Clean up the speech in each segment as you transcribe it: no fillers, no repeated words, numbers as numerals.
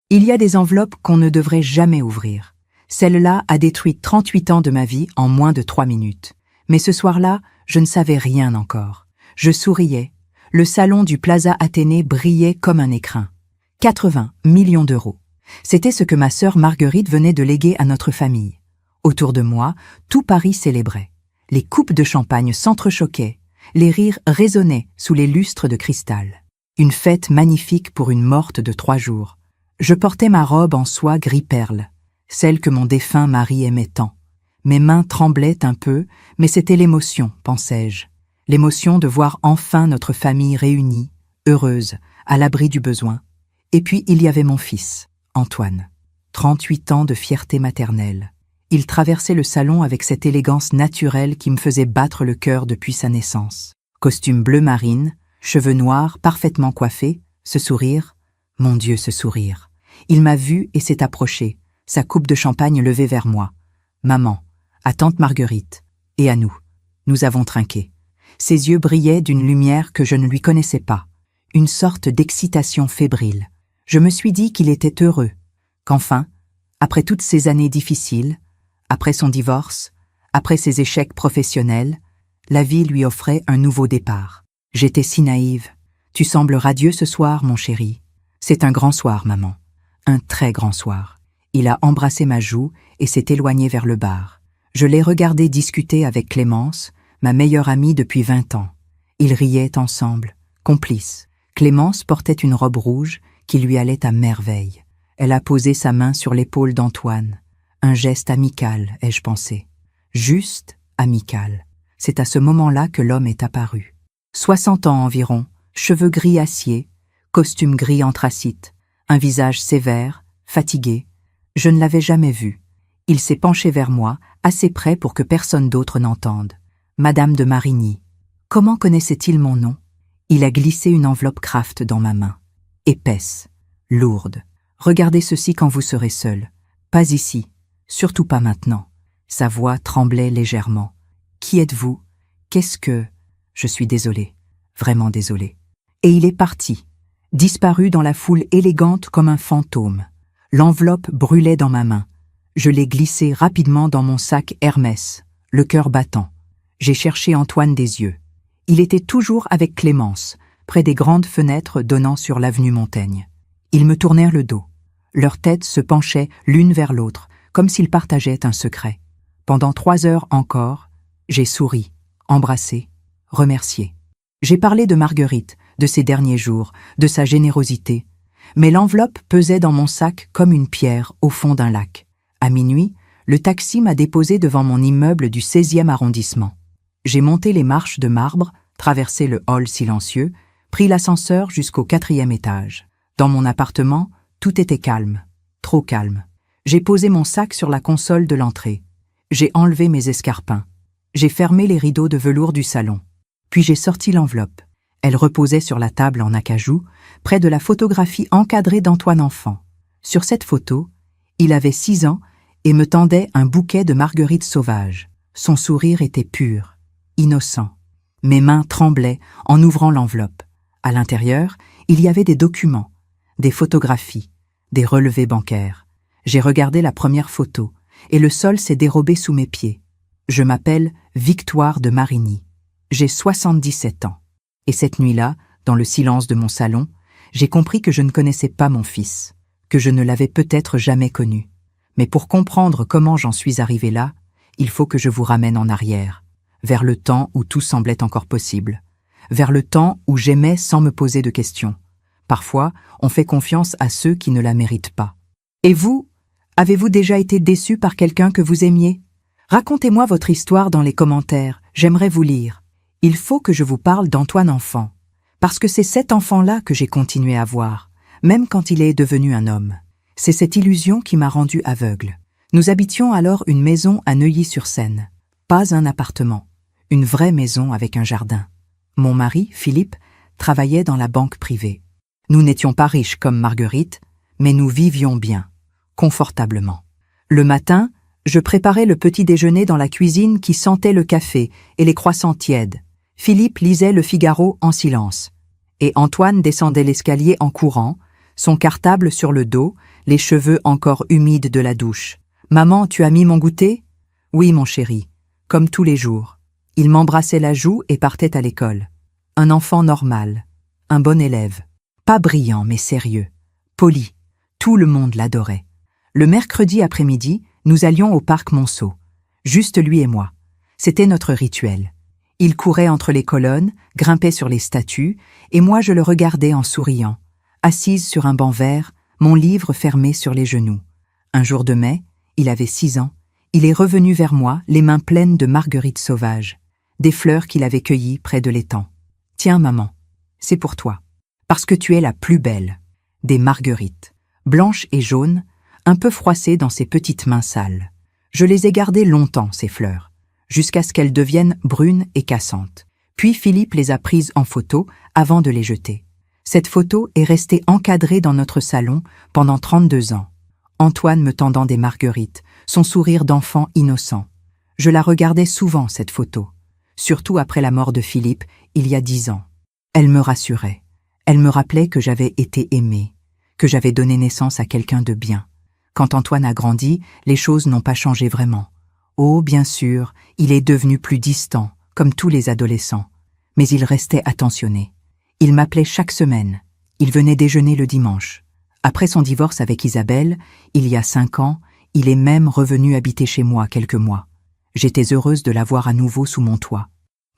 Il y a des enveloppes qu'on ne devrait jamais ouvrir. Celle-là a détruit 38 ans de ma vie en moins de 3 minutes. Mais ce soir-là, je ne savais rien encore. Je souriais. Le salon du Plaza Athénée brillait comme un écrin. 80 millions d'euros. C'était ce que ma sœur Marguerite venait de léguer à notre famille. Autour de moi, tout Paris célébrait. Les coupes de champagne s'entrechoquaient. Les rires résonnaient sous les lustres de cristal. Une fête magnifique pour une morte de 3 jours. Je portais ma robe en soie gris perle, celle que mon défunt mari aimait tant. Mes mains tremblaient un peu, mais c'était l'émotion, pensais-je. L'émotion de voir enfin notre famille réunie, heureuse, à l'abri du besoin. Et puis il y avait mon fils, Antoine. 38 ans de fierté maternelle. Il traversait le salon avec cette élégance naturelle qui me faisait battre le cœur depuis sa naissance. Costume bleu marine, cheveux noirs, parfaitement coiffés, ce sourire. Mon Dieu, ce sourire. Il m'a vu et s'est approché, sa coupe de champagne levée vers moi. Maman, à tante Marguerite, et à nous. Nous avons trinqué. Ses yeux brillaient d'une lumière que je ne lui connaissais pas, une sorte d'excitation fébrile. Je me suis dit qu'il était heureux, qu'enfin, après toutes ces années difficiles, après son divorce, après ses échecs professionnels, la vie lui offrait un nouveau départ. J'étais si naïve. Tu sembles radieux ce soir, mon chéri. C'est un grand soir, maman. Un très grand soir. Il a embrassé ma joue et s'est éloigné vers le bar. Je l'ai regardé discuter avec Clémence, ma meilleure amie depuis 20 ans. Ils riaient ensemble, complices. Clémence portait une robe rouge qui lui allait à merveille. Elle a posé sa main sur l'épaule d'Antoine. Un geste amical, ai-je pensé. Juste amical. C'est à ce moment-là que l'homme est apparu. 60 ans environ, cheveux gris acier, costume gris anthracite, un visage sévère, fatigué. Je ne l'avais jamais vu. Il s'est penché vers moi, assez près pour que personne d'autre n'entende. Madame de Marigny. Comment connaissait-il mon nom? Il a glissé une enveloppe Kraft dans ma main. Épaisse, lourde. Regardez ceci quand vous serez seul. Pas ici, surtout pas maintenant. Sa voix tremblait légèrement. Qui êtes-vous? Qu'est-ce que... Je suis désolé, vraiment désolé. Et il est parti, disparu dans la foule élégante comme un fantôme. L'enveloppe brûlait dans ma main. Je l'ai glissée rapidement dans mon sac Hermès, le cœur battant. J'ai cherché Antoine des yeux. Il était toujours avec Clémence, près des grandes fenêtres donnant sur l'avenue Montaigne. Ils me tournèrent le dos. Leurs têtes se penchaient l'une vers l'autre, comme s'ils partageaient un secret. Pendant 3 heures encore, j'ai souri, embrassé, remercié. J'ai parlé de Marguerite, de ses derniers jours, de sa générosité. Mais l'enveloppe pesait dans mon sac comme une pierre au fond d'un lac. À minuit, le taxi m'a déposé devant mon immeuble du 16e arrondissement. J'ai monté les marches de marbre, traversé le hall silencieux, pris l'ascenseur jusqu'au 4e étage. Dans mon appartement, tout était calme, trop calme. J'ai posé mon sac sur la console de l'entrée. J'ai enlevé mes escarpins. J'ai fermé les rideaux de velours du salon. Puis j'ai sorti l'enveloppe. Elle reposait sur la table en acajou, près de la photographie encadrée d'Antoine enfant. Sur cette photo, il avait 6 ans et me tendait un bouquet de marguerites sauvages. Son sourire était pur, innocent. Mes mains tremblaient en ouvrant l'enveloppe. À l'intérieur, il y avait des documents, des photographies, des relevés bancaires. J'ai regardé la première photo et le sol s'est dérobé sous mes pieds. Je m'appelle Victoire de Marigny. J'ai 77 ans. Et cette nuit-là, dans le silence de mon salon, j'ai compris que je ne connaissais pas mon fils, que je ne l'avais peut-être jamais connu. Mais pour comprendre comment j'en suis arrivé là, il faut que je vous ramène en arrière, vers le temps où tout semblait encore possible, vers le temps où j'aimais sans me poser de questions. Parfois, on fait confiance à ceux qui ne la méritent pas. Et vous, avez-vous déjà été déçu par quelqu'un que vous aimiez? Racontez-moi votre histoire dans les commentaires, j'aimerais vous lire. Il faut que je vous parle d'Antoine enfant, parce que c'est cet enfant-là que j'ai continué à voir, même quand il est devenu un homme. C'est cette illusion qui m'a rendu aveugle. Nous habitions alors une maison à Neuilly-sur-Seine, pas un appartement, une vraie maison avec un jardin. Mon mari, Philippe, travaillait dans la banque privée. Nous n'étions pas riches comme Marguerite, mais nous vivions bien, confortablement. Le matin, je préparais le petit déjeuner dans la cuisine qui sentait le café et les croissants tièdes. Philippe lisait Le Figaro en silence. Et Antoine descendait l'escalier en courant, son cartable sur le dos, les cheveux encore humides de la douche. « Maman, tu as mis mon goûter ?»« Oui, mon chéri, comme tous les jours. » Il m'embrassait la joue et partait à l'école. Un enfant normal, un bon élève. Pas brillant, mais sérieux, poli. Tout le monde l'adorait. Le mercredi après-midi, nous allions au parc Monceau. Juste lui et moi. C'était notre rituel. Il courait entre les colonnes, grimpait sur les statues, et moi je le regardais en souriant, assise sur un banc vert, mon livre fermé sur les genoux. Un jour de mai, il avait 6 ans, il est revenu vers moi, les mains pleines de marguerites sauvages, des fleurs qu'il avait cueillies près de l'étang. « Tiens, maman, c'est pour toi, parce que tu es la plus belle. » Des marguerites, blanches et jaunes, un peu froissées dans ses petites mains sales. Je les ai gardées longtemps, ces fleurs, jusqu'à ce qu'elles deviennent brunes et cassantes. Puis Philippe les a prises en photo avant de les jeter. Cette photo est restée encadrée dans notre salon pendant 32 ans. Antoine me tendant des marguerites, son sourire d'enfant innocent. Je la regardais souvent, cette photo, surtout après la mort de Philippe, il y a 10 ans. Elle me rassurait. Elle me rappelait que j'avais été aimée, que j'avais donné naissance à quelqu'un de bien. Quand Antoine a grandi, les choses n'ont pas changé vraiment. Oh, bien sûr, il est devenu plus distant, comme tous les adolescents. Mais il restait attentionné. Il m'appelait chaque semaine. Il venait déjeuner le dimanche. Après son divorce avec Isabelle, il y a 5 ans, il est même revenu habiter chez moi quelques mois. J'étais heureuse de l'avoir à nouveau sous mon toit.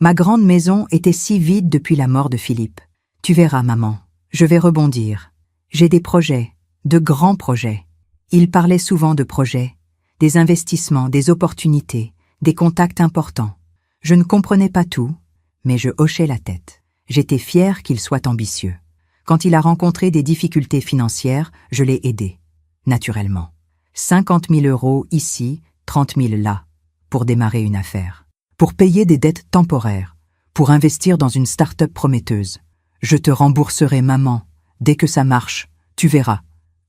Ma grande maison était si vide depuis la mort de Philippe. Tu verras, maman, je vais rebondir. J'ai des projets, de grands projets. Il parlait souvent de projets, des investissements, des opportunités, des contacts importants. Je ne comprenais pas tout, mais je hochais la tête. J'étais fière qu'il soit ambitieux. Quand il a rencontré des difficultés financières, je l'ai aidé, naturellement. 50 000 € ici, 30 000 là, pour démarrer une affaire. Pour payer des dettes temporaires, pour investir dans une start-up prometteuse. Je te rembourserai, maman, dès que ça marche, tu verras.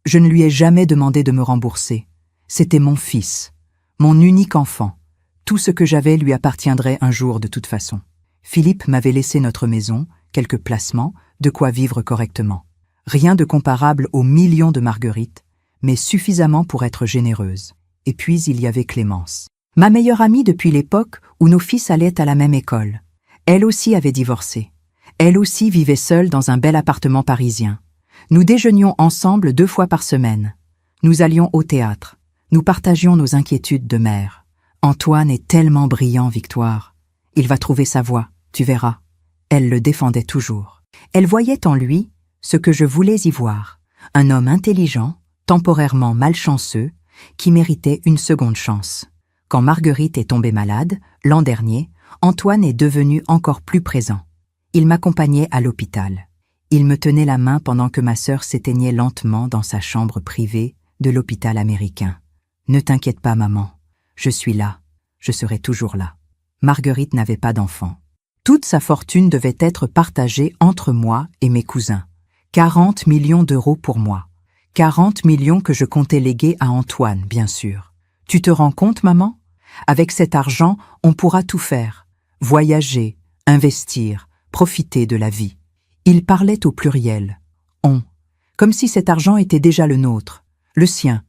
Je ne lui ai jamais demandé de me rembourser. C'était mon fils, mon unique enfant. Tout ce que j'avais lui appartiendrait un jour de toute façon. Philippe m'avait laissé notre maison, quelques placements, de quoi vivre correctement. Rien de comparable aux millions de marguerites, mais suffisamment pour être généreuse. Et puis il y avait Clémence. Ma meilleure amie depuis l'époque où nos fils allaient à la même école. Elle aussi avait divorcé. Elle aussi vivait seule dans un bel appartement parisien. Nous déjeunions ensemble 2 fois par semaine. Nous allions au théâtre. Nous partagions nos inquiétudes de mère. Antoine est tellement brillant, Victoire. Il va trouver sa voie, tu verras. Elle le défendait toujours. Elle voyait en lui ce que je voulais y voir. Un homme intelligent, temporairement malchanceux, qui méritait une seconde chance. Quand Marguerite est tombée malade, l'an dernier, Antoine est devenu encore plus présent. Il m'accompagnait à l'hôpital. Il me tenait la main pendant que ma sœur s'éteignait lentement dans sa chambre privée de l'hôpital américain. « Ne t'inquiète pas, maman. Je suis là. Je serai toujours là. » Marguerite n'avait pas d'enfant. Toute sa fortune devait être partagée entre moi et mes cousins. 40 millions d'euros pour moi. 40 millions que je comptais léguer à Antoine, bien sûr. Tu te rends compte, maman? Avec cet argent, on pourra tout faire. Voyager, investir, profiter de la vie. Il parlait au pluriel. On. Comme si cet argent était déjà le nôtre, le sien.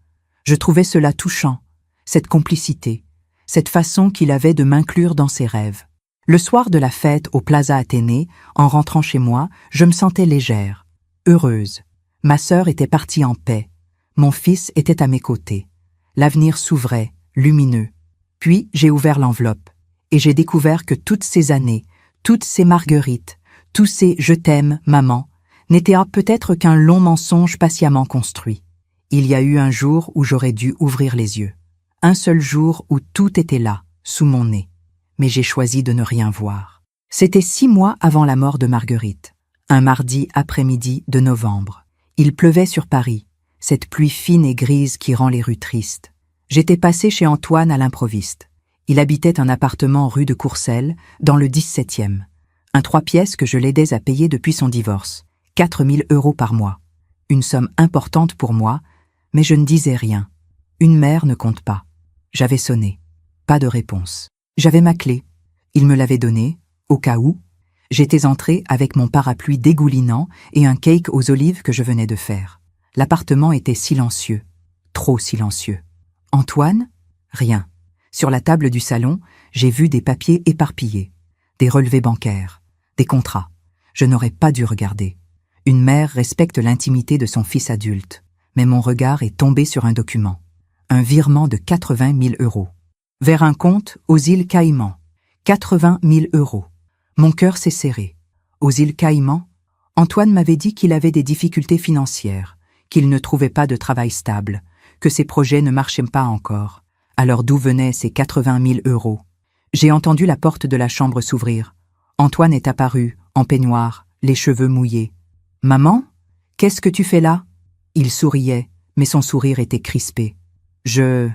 Je trouvais cela touchant, cette complicité, cette façon qu'il avait de m'inclure dans ses rêves. Le soir de la fête au Plaza Athénée, en rentrant chez moi, je me sentais légère, heureuse. Ma sœur était partie en paix. Mon fils était à mes côtés. L'avenir s'ouvrait, lumineux. Puis j'ai ouvert l'enveloppe, et j'ai découvert que toutes ces années, toutes ces marguerites, tous ces « je t'aime, maman » n'étaient peut-être qu'un long mensonge patiemment construit. Il y a eu un jour où j'aurais dû ouvrir les yeux. Un seul jour où tout était là, sous mon nez. Mais j'ai choisi de ne rien voir. C'était 6 mois avant la mort de Marguerite. Un mardi après-midi de novembre. Il pleuvait sur Paris, cette pluie fine et grise qui rend les rues tristes. J'étais passée chez Antoine à l'improviste. Il habitait un appartement rue de Courcelles, dans le 17e. Un 3 pièces que je l'aidais à payer depuis son divorce. 4 000 € par mois. Une somme importante pour moi, mais je ne disais rien. Une mère ne compte pas. J'avais sonné. Pas de réponse. J'avais ma clé. Il me l'avait donnée, au cas où. J'étais entrée avec mon parapluie dégoulinant et un cake aux olives que je venais de faire. L'appartement était silencieux, trop silencieux. Antoine? Rien. Sur la table du salon, j'ai vu des papiers éparpillés, des relevés bancaires, des contrats. Je n'aurais pas dû regarder. Une mère respecte l'intimité de son fils adulte, mais mon regard est tombé sur un document. Un virement de 80 000 €. Vers un compte aux îles Caïmans. 80 000 €. Mon cœur s'est serré. Aux îles Caïmans, Antoine m'avait dit qu'il avait des difficultés financières, qu'il ne trouvait pas de travail stable, que ses projets ne marchaient pas encore. Alors d'où venaient ces 80 000 €? J'ai entendu la porte de la chambre s'ouvrir. Antoine est apparu, en peignoir, les cheveux mouillés. « Maman, qu'est-ce que tu fais là ?» Il souriait, mais son sourire était crispé. « Je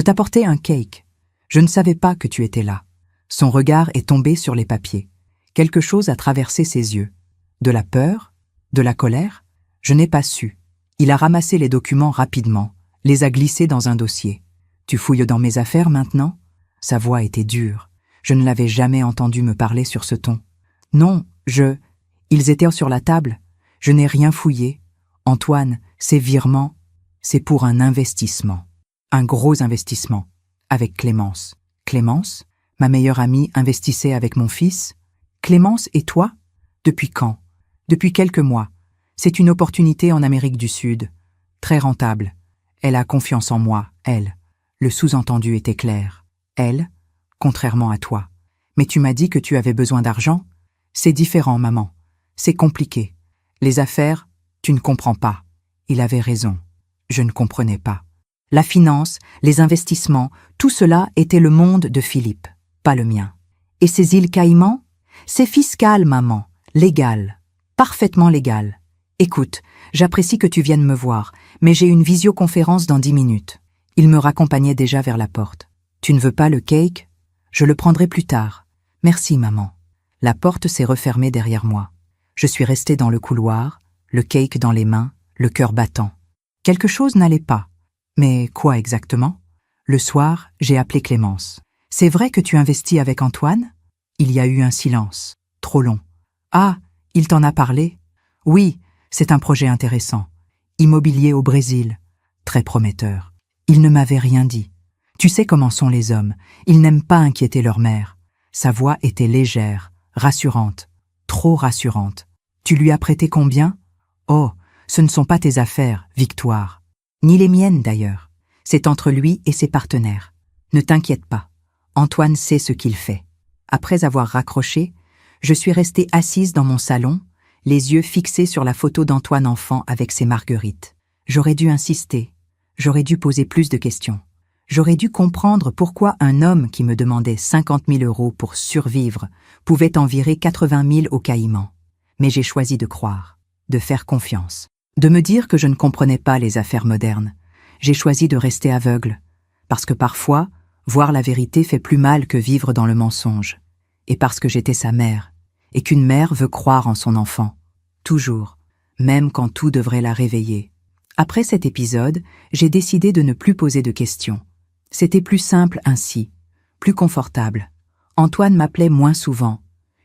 t'apportais un cake. Je ne savais pas que tu étais là. » Son regard est tombé sur les papiers. Quelque chose a traversé ses yeux. De la peur? De la colère? Je n'ai pas su. Il a ramassé les documents rapidement, les a glissés dans un dossier. « Tu fouilles dans mes affaires maintenant ?» Sa voix était dure. Je ne l'avais jamais entendu me parler sur ce ton. « Non, Ils étaient sur la table. Je n'ai rien fouillé. Antoine, ces virements, c'est pour un investissement. Un gros investissement. Avec Clémence. Clémence? Ma meilleure amie investissait avec mon fils. Clémence et toi? Depuis quand? Depuis quelques mois. C'est une opportunité en Amérique du Sud. Très rentable. Elle a confiance en moi, elle. Le sous-entendu était clair. Elle, contrairement à toi. Mais tu m'as dit que tu avais besoin d'argent? C'est différent, maman. C'est compliqué. Les affaires, tu ne comprends pas. Il avait raison. Je ne comprenais pas. La finance, les investissements, tout cela était le monde de Philippe, pas le mien. Et ces îles Caïmans? C'est fiscal, maman. Légal. Parfaitement légal. Écoute, j'apprécie que tu viennes me voir, mais j'ai une visioconférence dans 10 minutes. Il me raccompagnait déjà vers la porte. Tu ne veux pas le cake? Je le prendrai plus tard. Merci, maman. La porte s'est refermée derrière moi. Je suis restée dans le couloir, le cake dans les mains, le cœur battant. Quelque chose n'allait pas. Mais quoi exactement? Le soir, j'ai appelé Clémence. « C'est vrai que tu investis avec Antoine ?» Il y a eu un silence, trop long. « Ah, il t'en a parlé ?»« Oui, c'est un projet intéressant. Immobilier au Brésil. Très prometteur. » Il ne m'avait rien dit. Tu sais comment sont les hommes, ils n'aiment pas inquiéter leur mère. Sa voix était légère, rassurante, trop rassurante. Tu lui as prêté combien? Oh, ce ne sont pas tes affaires, Victoire. Ni les miennes d'ailleurs. C'est entre lui et ses partenaires. Ne t'inquiète pas. Antoine sait ce qu'il fait. Après avoir raccroché, je suis restée assise dans mon salon, les yeux fixés sur la photo d'Antoine enfant avec ses marguerites. J'aurais dû insister. J'aurais dû poser plus de questions. J'aurais dû comprendre pourquoi un homme qui me demandait 50 000 € pour survivre pouvait en virer 80 000 au Caïman. Mais j'ai choisi de croire, de faire confiance, de me dire que je ne comprenais pas les affaires modernes. J'ai choisi de rester aveugle, parce que parfois, voir la vérité fait plus mal que vivre dans le mensonge. Et parce que j'étais sa mère, et qu'une mère veut croire en son enfant. Toujours, même quand tout devrait la réveiller. Après cet épisode, j'ai décidé de ne plus poser de questions. C'était plus simple ainsi, plus confortable. Antoine m'appelait moins souvent,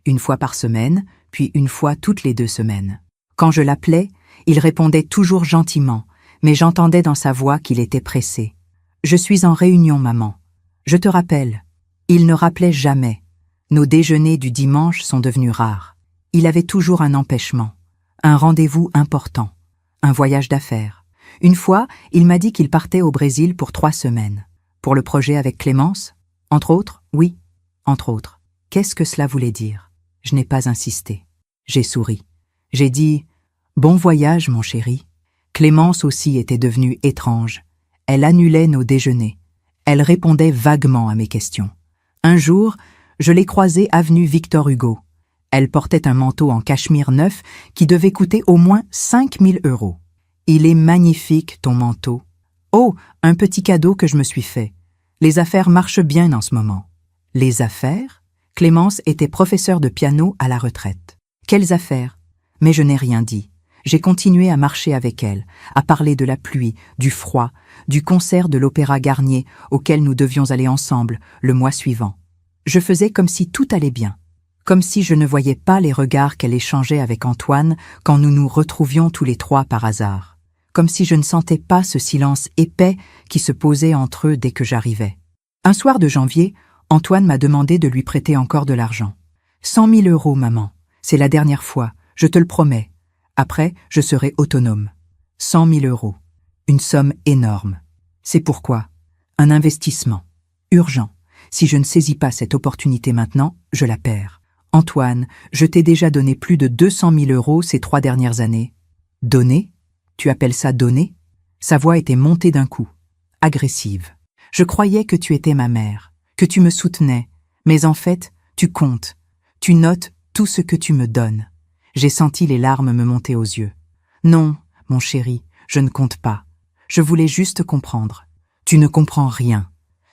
une fois par semaine, puis une fois toutes les 2 semaines. Quand je l'appelais, il répondait toujours gentiment, mais j'entendais dans sa voix qu'il était pressé. « Je suis en réunion, maman. Je te rappelle. » Il ne rappelait jamais. Nos déjeuners du dimanche sont devenus rares. Il avait toujours un empêchement, un rendez-vous important, un voyage d'affaires. Une fois, il m'a dit qu'il partait au Brésil pour 3 semaines. Pour le projet avec Clémence? Entre autres, oui, entre autres. Qu'est-ce que cela voulait dire? Je n'ai pas insisté. J'ai souri. J'ai dit « Bon voyage, mon chéri ». Clémence aussi était devenue étrange. Elle annulait nos déjeuners. Elle répondait vaguement à mes questions. Un jour, je l'ai croisée avenue Victor Hugo. Elle portait un manteau en cachemire neuf qui devait coûter au moins 5 000 €. « Il est magnifique, ton manteau. »« Oh, un petit cadeau que je me suis fait. Les affaires marchent bien en ce moment. » Les affaires? Clémence était professeure de piano à la retraite. Quelles affaires? Mais je n'ai rien dit. J'ai continué à marcher avec elle, à parler de la pluie, du froid, du concert de l'Opéra Garnier auquel nous devions aller ensemble le mois suivant. Je faisais comme si tout allait bien, comme si je ne voyais pas les regards qu'elle échangeait avec Antoine quand nous nous retrouvions tous les 3 par hasard, comme si je ne sentais pas ce silence épais qui se posait entre eux dès que j'arrivais. Un soir de janvier, Antoine m'a demandé de lui prêter encore de l'argent. 100 000 euros, maman. C'est la dernière fois, je te le promets. Après, je serai autonome. 100 000 euros. Une somme énorme. C'est pourquoi un investissement. Urgent. Si je ne saisis pas cette opportunité maintenant, je la perds. Antoine, je t'ai déjà donné plus de 200 000 euros ces 3 dernières années. Donner? Tu appelles ça donner? Sa voix était montée d'un coup. Agressive. Je croyais que tu étais ma mère, que tu me soutenais, mais en fait, tu comptes. Tu notes tout ce que tu me donnes. J'ai senti les larmes me monter aux yeux. Non, mon chéri, je ne compte pas. Je voulais juste comprendre. Tu ne comprends rien.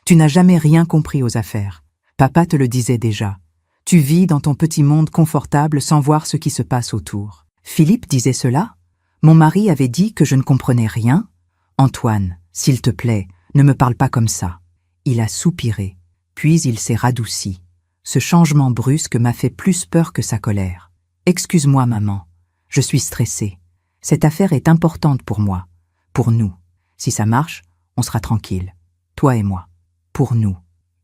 Tu n'as jamais rien compris aux affaires. Papa te le disait déjà. Tu vis dans ton petit monde confortable sans voir ce qui se passe autour. Philippe disait cela? Mon mari avait dit que je ne comprenais rien? Antoine, s'il te plaît, ne me parle pas comme ça. Il a soupiré, puis il s'est radouci. Ce changement brusque m'a fait plus peur que sa colère. Excuse-moi, maman. Je suis stressée. Cette affaire est importante pour moi. Pour nous. Si ça marche, on sera tranquille. Toi et moi. Pour nous.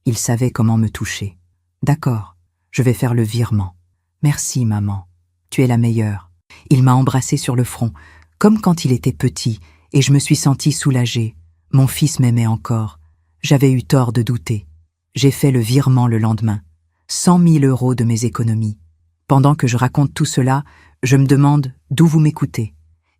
Il savait comment me toucher. D'accord, je vais faire le virement. Merci, maman. Tu es la meilleure. Il m'a embrassée sur le front, comme quand il était petit, et je me suis sentie soulagée. Mon fils m'aimait encore. J'avais eu tort de douter. J'ai fait le virement le lendemain. 100 000 euros de mes économies. Pendant que je raconte tout cela, je me demande d'où vous m'écoutez.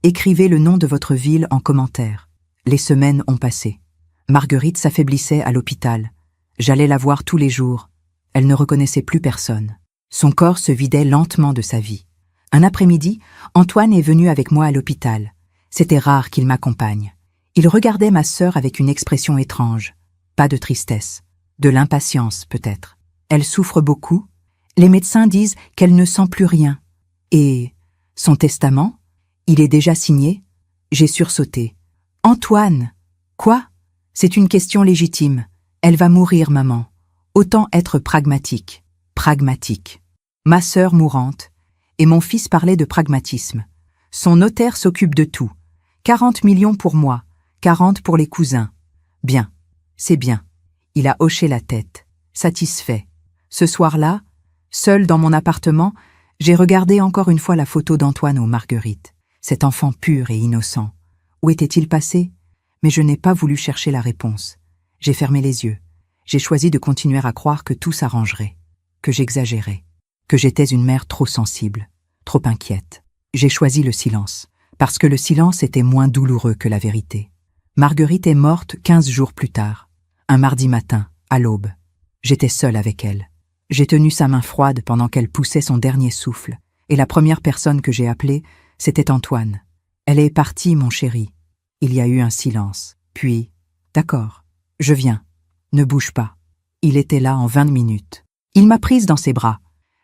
Écrivez le nom de votre ville en commentaire. Les semaines ont passé. Marguerite s'affaiblissait à l'hôpital. J'allais la voir tous les jours. Elle ne reconnaissait plus personne. Son corps se vidait lentement de sa vie. Un après-midi, Antoine est venu avec moi à l'hôpital. C'était rare qu'il m'accompagne. Il regardait ma sœur avec une expression étrange. Pas de tristesse. De l'impatience, peut-être. Elle souffre beaucoup. Les médecins disent qu'elle ne sent plus rien. Et son testament? Il est déjà signé? J'ai sursauté. Antoine! Quoi? C'est une question légitime. Elle va mourir, maman. Autant être pragmatique. Pragmatique. Ma sœur mourante. Et mon fils parlait de pragmatisme. Son notaire s'occupe de tout. 40 millions pour moi, 40 pour les cousins. Bien, c'est bien. Il a hoché la tête, satisfait. Ce soir-là, seul dans mon appartement, j'ai regardé encore une fois la photo d'Antoine aux Marguerites. Cet enfant pur et innocent. Où était-il passé? Mais je n'ai pas voulu chercher la réponse. J'ai fermé les yeux. J'ai choisi de continuer à croire que tout s'arrangerait, que j'exagérais, que j'étais une mère trop sensible, trop inquiète. J'ai choisi le silence, parce que le silence était moins douloureux que la vérité. Marguerite est morte 15 jours plus tard, un mardi matin, à l'aube. J'étais seule avec elle. J'ai tenu sa main froide pendant qu'elle poussait son dernier souffle, et la première personne que j'ai appelée, c'était Antoine. Elle est partie, mon chéri. Il y a eu un silence. Puis, d'accord, je viens. Ne bouge pas. Il était là en 20 minutes. Il m'a prise dans ses bras.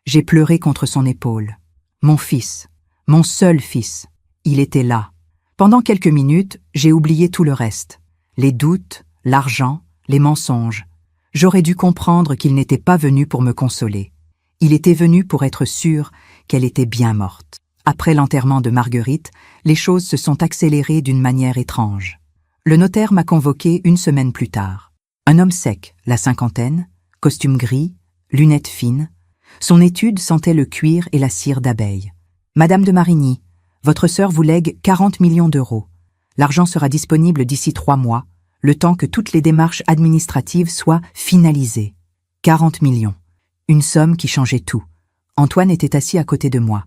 J'ai pleuré contre son épaule. Mon fils, mon seul fils, il était là. Pendant quelques minutes, j'ai oublié tout le reste. Les doutes, l'argent, les mensonges. J'aurais dû comprendre qu'il n'était pas venu pour me consoler. Il était venu pour être sûr qu'elle était bien morte. Après l'enterrement de Marguerite, les choses se sont accélérées d'une manière étrange. Le notaire m'a convoqué une semaine plus tard. Un homme sec, la cinquantaine, costume gris, lunettes fines. Son étude sentait le cuir et la cire d'abeille. Madame de Marigny, votre sœur vous lègue 40 millions d'euros. L'argent sera disponible d'ici 3 mois, le temps que toutes les démarches administratives soient finalisées. 40 millions. Une somme qui changeait tout. Antoine était assis à côté de moi.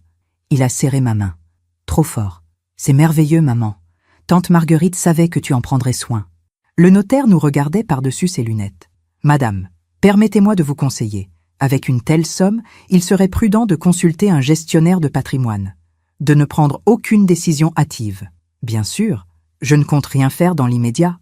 Il a serré ma main. Trop fort. C'est merveilleux, maman. Tante Marguerite savait que tu en prendrais soin. Le notaire nous regardait par-dessus ses lunettes. Madame, permettez-moi de vous conseiller. Avec une telle somme, il serait prudent de consulter un gestionnaire de patrimoine. De ne prendre aucune décision hâtive. Bien sûr, je ne compte rien faire dans l'immédiat.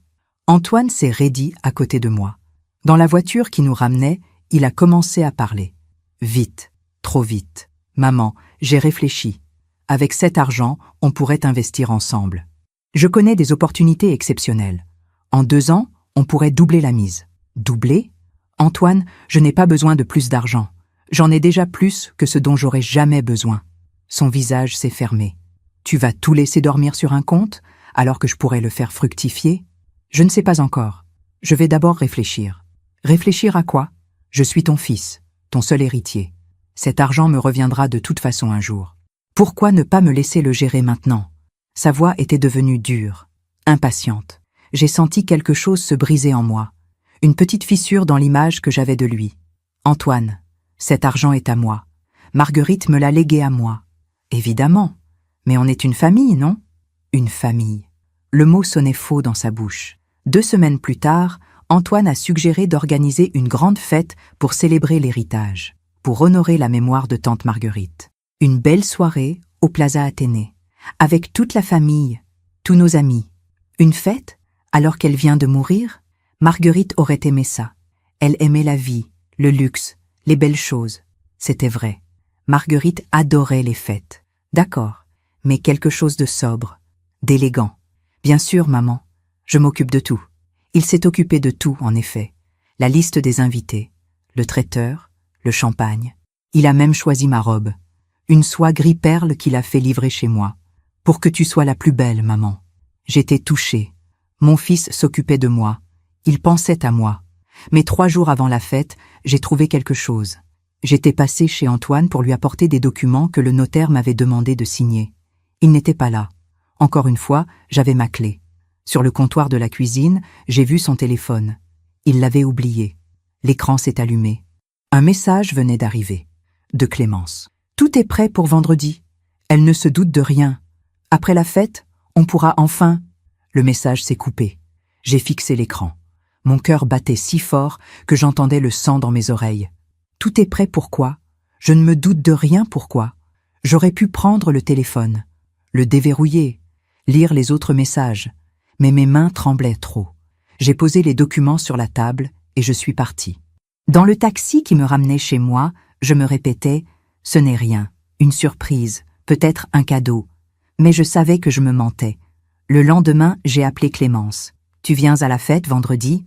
Antoine s'est raidi à côté de moi. Dans la voiture qui nous ramenait, il a commencé à parler. Vite, trop vite. Maman, j'ai réfléchi. Avec cet argent, on pourrait investir ensemble. Je connais des opportunités exceptionnelles. En 2 ans, on pourrait doubler la mise. Doubler? Antoine, je n'ai pas besoin de plus d'argent. J'en ai déjà plus que ce dont j'aurais jamais besoin. Son visage s'est fermé. Tu vas tout laisser dormir sur un compte? alors que je pourrais le faire fructifier? Je ne sais pas encore. Je vais d'abord réfléchir. Réfléchir à quoi? Je suis ton fils, ton seul héritier. Cet argent me reviendra de toute façon un jour. Pourquoi ne pas me laisser le gérer maintenant? Sa voix était devenue dure, impatiente. J'ai senti quelque chose se briser en moi. Une petite fissure dans l'image que j'avais de lui. Antoine, cet argent est à moi. Marguerite me l'a légué à moi. Évidemment. Mais on est une famille, non? Une famille. Le mot sonnait faux dans sa bouche. 2 semaines plus tard, Antoine a suggéré d'organiser une grande fête pour célébrer l'héritage, pour honorer la mémoire de tante Marguerite. Une belle soirée au Plaza Athénée, avec toute la famille, tous nos amis. Une fête, alors qu'elle vient de mourir? Marguerite aurait aimé ça. Elle aimait la vie, le luxe, les belles choses. C'était vrai. Marguerite adorait les fêtes. D'accord, mais quelque chose de sobre, d'élégant. Bien sûr, maman, je m'occupe de tout. Il s'est occupé de tout, en effet. La liste des invités, le traiteur, le champagne. Il a même choisi ma robe. Une soie gris perle qu'il a fait livrer chez moi. Pour que tu sois la plus belle, maman. J'étais touchée. Mon fils s'occupait de moi. Il pensait à moi. Mais 3 jours avant la fête, j'ai trouvé quelque chose. J'étais passée chez Antoine pour lui apporter des documents que le notaire m'avait demandé de signer. Il n'était pas là. Encore une fois, j'avais ma clé. Sur le comptoir de la cuisine, j'ai vu son téléphone. Il l'avait oublié. L'écran s'est allumé. Un message venait d'arriver. De Clémence. Tout est prêt pour vendredi. Elle ne se doute de rien. Après la fête, on pourra enfin... Le message s'est coupé. J'ai fixé l'écran. Mon cœur battait si fort que j'entendais le sang dans mes oreilles. Tout est prêt pourquoi? Je ne me doute de rien pourquoi. J'aurais pu prendre le téléphone, le déverrouiller, lire les autres messages, mais mes mains tremblaient trop. J'ai posé les documents sur la table et je suis partie. Dans le taxi qui me ramenait chez moi, je me répétais « Ce n'est rien, une surprise, peut-être un cadeau ». Mais je savais que je me mentais. Le lendemain, j'ai appelé Clémence. « Tu viens à la fête vendredi ?»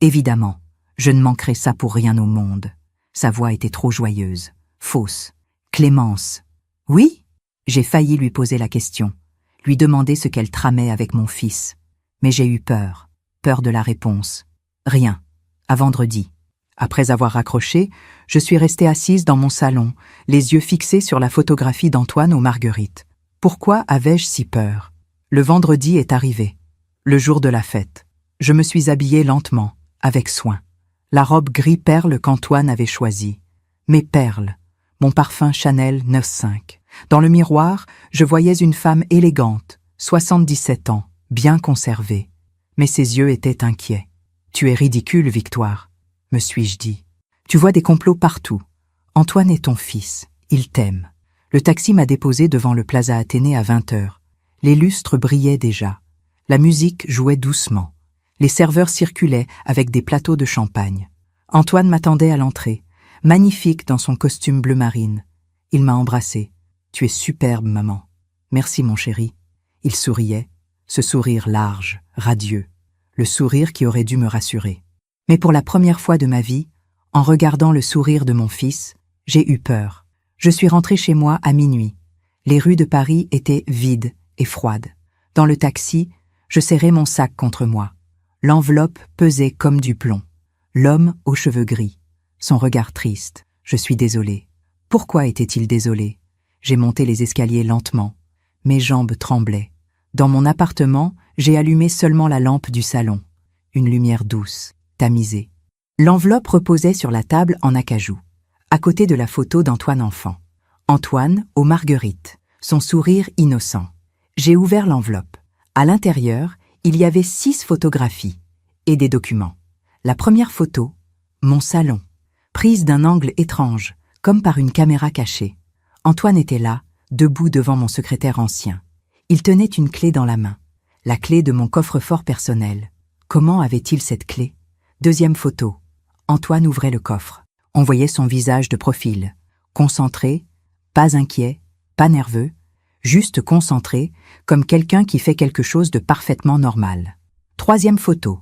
Évidemment, je ne manquerais ça pour rien au monde. Sa voix était trop joyeuse, fausse. « Clémence. »« Oui ?» J'ai failli lui poser la question, lui demander ce qu'elle tramait avec mon fils. Mais j'ai eu peur de la réponse. « Rien. À vendredi. » Après avoir raccroché, je suis restée assise dans mon salon, les yeux fixés sur la photographie d'Antoine aux Marguerites. Pourquoi avais-je si peur? Le vendredi est arrivé, le jour de la fête. Je me suis habillée lentement, avec soin. La robe gris perle qu'Antoine avait choisie. Mes perles, mon parfum Chanel 9.5. Dans le miroir, je voyais une femme élégante, 77 ans, bien conservée. Mais ses yeux étaient inquiets. « Tu es ridicule, Victoire », me suis-je dit. « Tu vois des complots partout. Antoine est ton fils, il t'aime. » Le taxi m'a déposé devant le Plaza Athénée à 20h. Les lustres brillaient déjà. La musique jouait doucement. Les serveurs circulaient avec des plateaux de champagne. Antoine m'attendait à l'entrée, magnifique dans son costume bleu marine. Il m'a embrassée. « Tu es superbe, maman. »« Merci, mon chéri. » Il souriait, ce sourire large, radieux, le sourire qui aurait dû me rassurer. Mais pour la première fois de ma vie, en regardant le sourire de mon fils, j'ai eu peur. Je suis rentrée chez moi à minuit. Les rues de Paris étaient vides et froides. Dans le taxi, je serrais mon sac contre moi. L'enveloppe pesait comme du plomb. L'homme aux cheveux gris, son regard triste. Je suis désolée. Pourquoi était-il désolé? J'ai monté les escaliers lentement. Mes jambes tremblaient. Dans mon appartement, j'ai allumé seulement la lampe du salon. Une lumière douce, tamisée. L'enveloppe reposait sur la table en acajou, à côté de la photo d'Antoine enfant. Antoine aux Marguerites, son sourire innocent. J'ai ouvert l'enveloppe. À l'intérieur, il y avait 6 photographies et des documents. La première photo, mon salon, prise d'un angle étrange, comme par une caméra cachée. Antoine était là, debout devant mon secrétaire ancien. Il tenait une clé dans la main, la clé de mon coffre-fort personnel. Comment avait-il cette clé? Deuxième photo. Antoine ouvrait le coffre. On voyait son visage de profil, concentré, pas inquiet, pas nerveux, juste concentré, comme quelqu'un qui fait quelque chose de parfaitement normal. Troisième photo.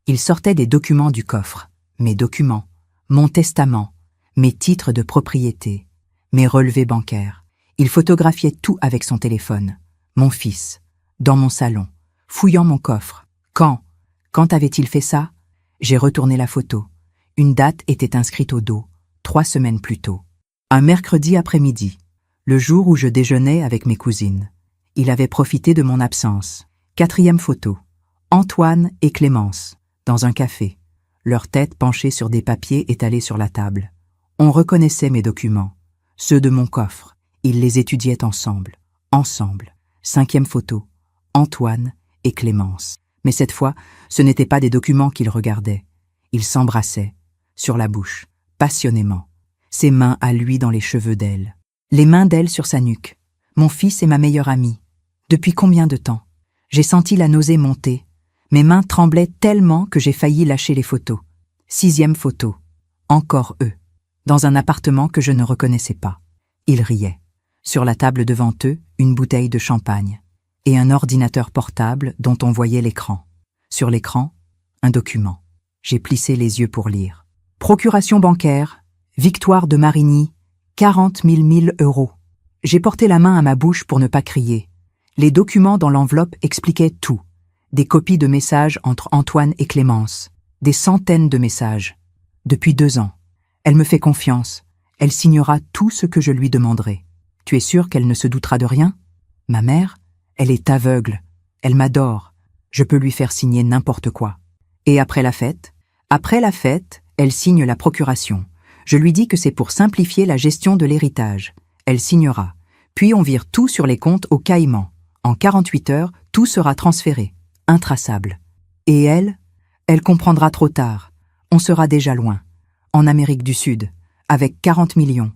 Il sortait des documents du coffre. Mes documents, mon testament, mes titres de propriété, mes relevés bancaires. Il photographiait tout avec son téléphone. Mon fils, dans mon salon, fouillant mon coffre. Quand avait-il fait ça? J'ai retourné la photo. Une date était inscrite au dos, 3 semaines plus tôt. Un mercredi après-midi, le jour où je déjeunais avec mes cousines. Il avait profité de mon absence. 4e photo. Antoine et Clémence, dans un café, leurs têtes penchées sur des papiers étalés sur la table. On reconnaissait mes documents, ceux de mon coffre. Ils les étudiaient ensemble. 5e photo. Antoine et Clémence. Mais cette fois, ce n'étaient pas des documents qu'ils regardaient. Ils s'embrassaient, sur la bouche, passionnément. Ses mains à lui dans les cheveux d'elle. Les mains d'elle sur sa nuque. Mon fils est ma meilleure amie. Depuis combien de temps? J'ai senti la nausée monter. Mes mains tremblaient tellement que j'ai failli lâcher les photos. 6e photo. Encore eux. Dans un appartement que je ne reconnaissais pas. Ils riaient. Sur la table devant eux, une bouteille de champagne. Et un ordinateur portable dont on voyait l'écran. Sur l'écran, un document. J'ai plissé les yeux pour lire. Procuration bancaire, Victoire de Marigny, 40 000 euros. J'ai porté la main à ma bouche pour ne pas crier. Les documents dans l'enveloppe expliquaient tout. Des copies de messages entre Antoine et Clémence. Des centaines de messages. Depuis 2 ans. Elle me fait confiance. Elle signera tout ce que je lui demanderai. Tu es sûr qu'elle ne se doutera de rien? Ma mère, elle est aveugle. Elle m'adore. Je peux lui faire signer n'importe quoi. Et après la fête? Après la fête, elle signe la procuration. Je lui dis que c'est pour simplifier la gestion de l'héritage. Elle signera. Puis on vire tout sur les comptes au Caïman. En 48 heures, tout sera transféré. Intraçable. Et elle comprendra trop tard. On sera déjà loin. En Amérique du Sud. Avec 40 millions.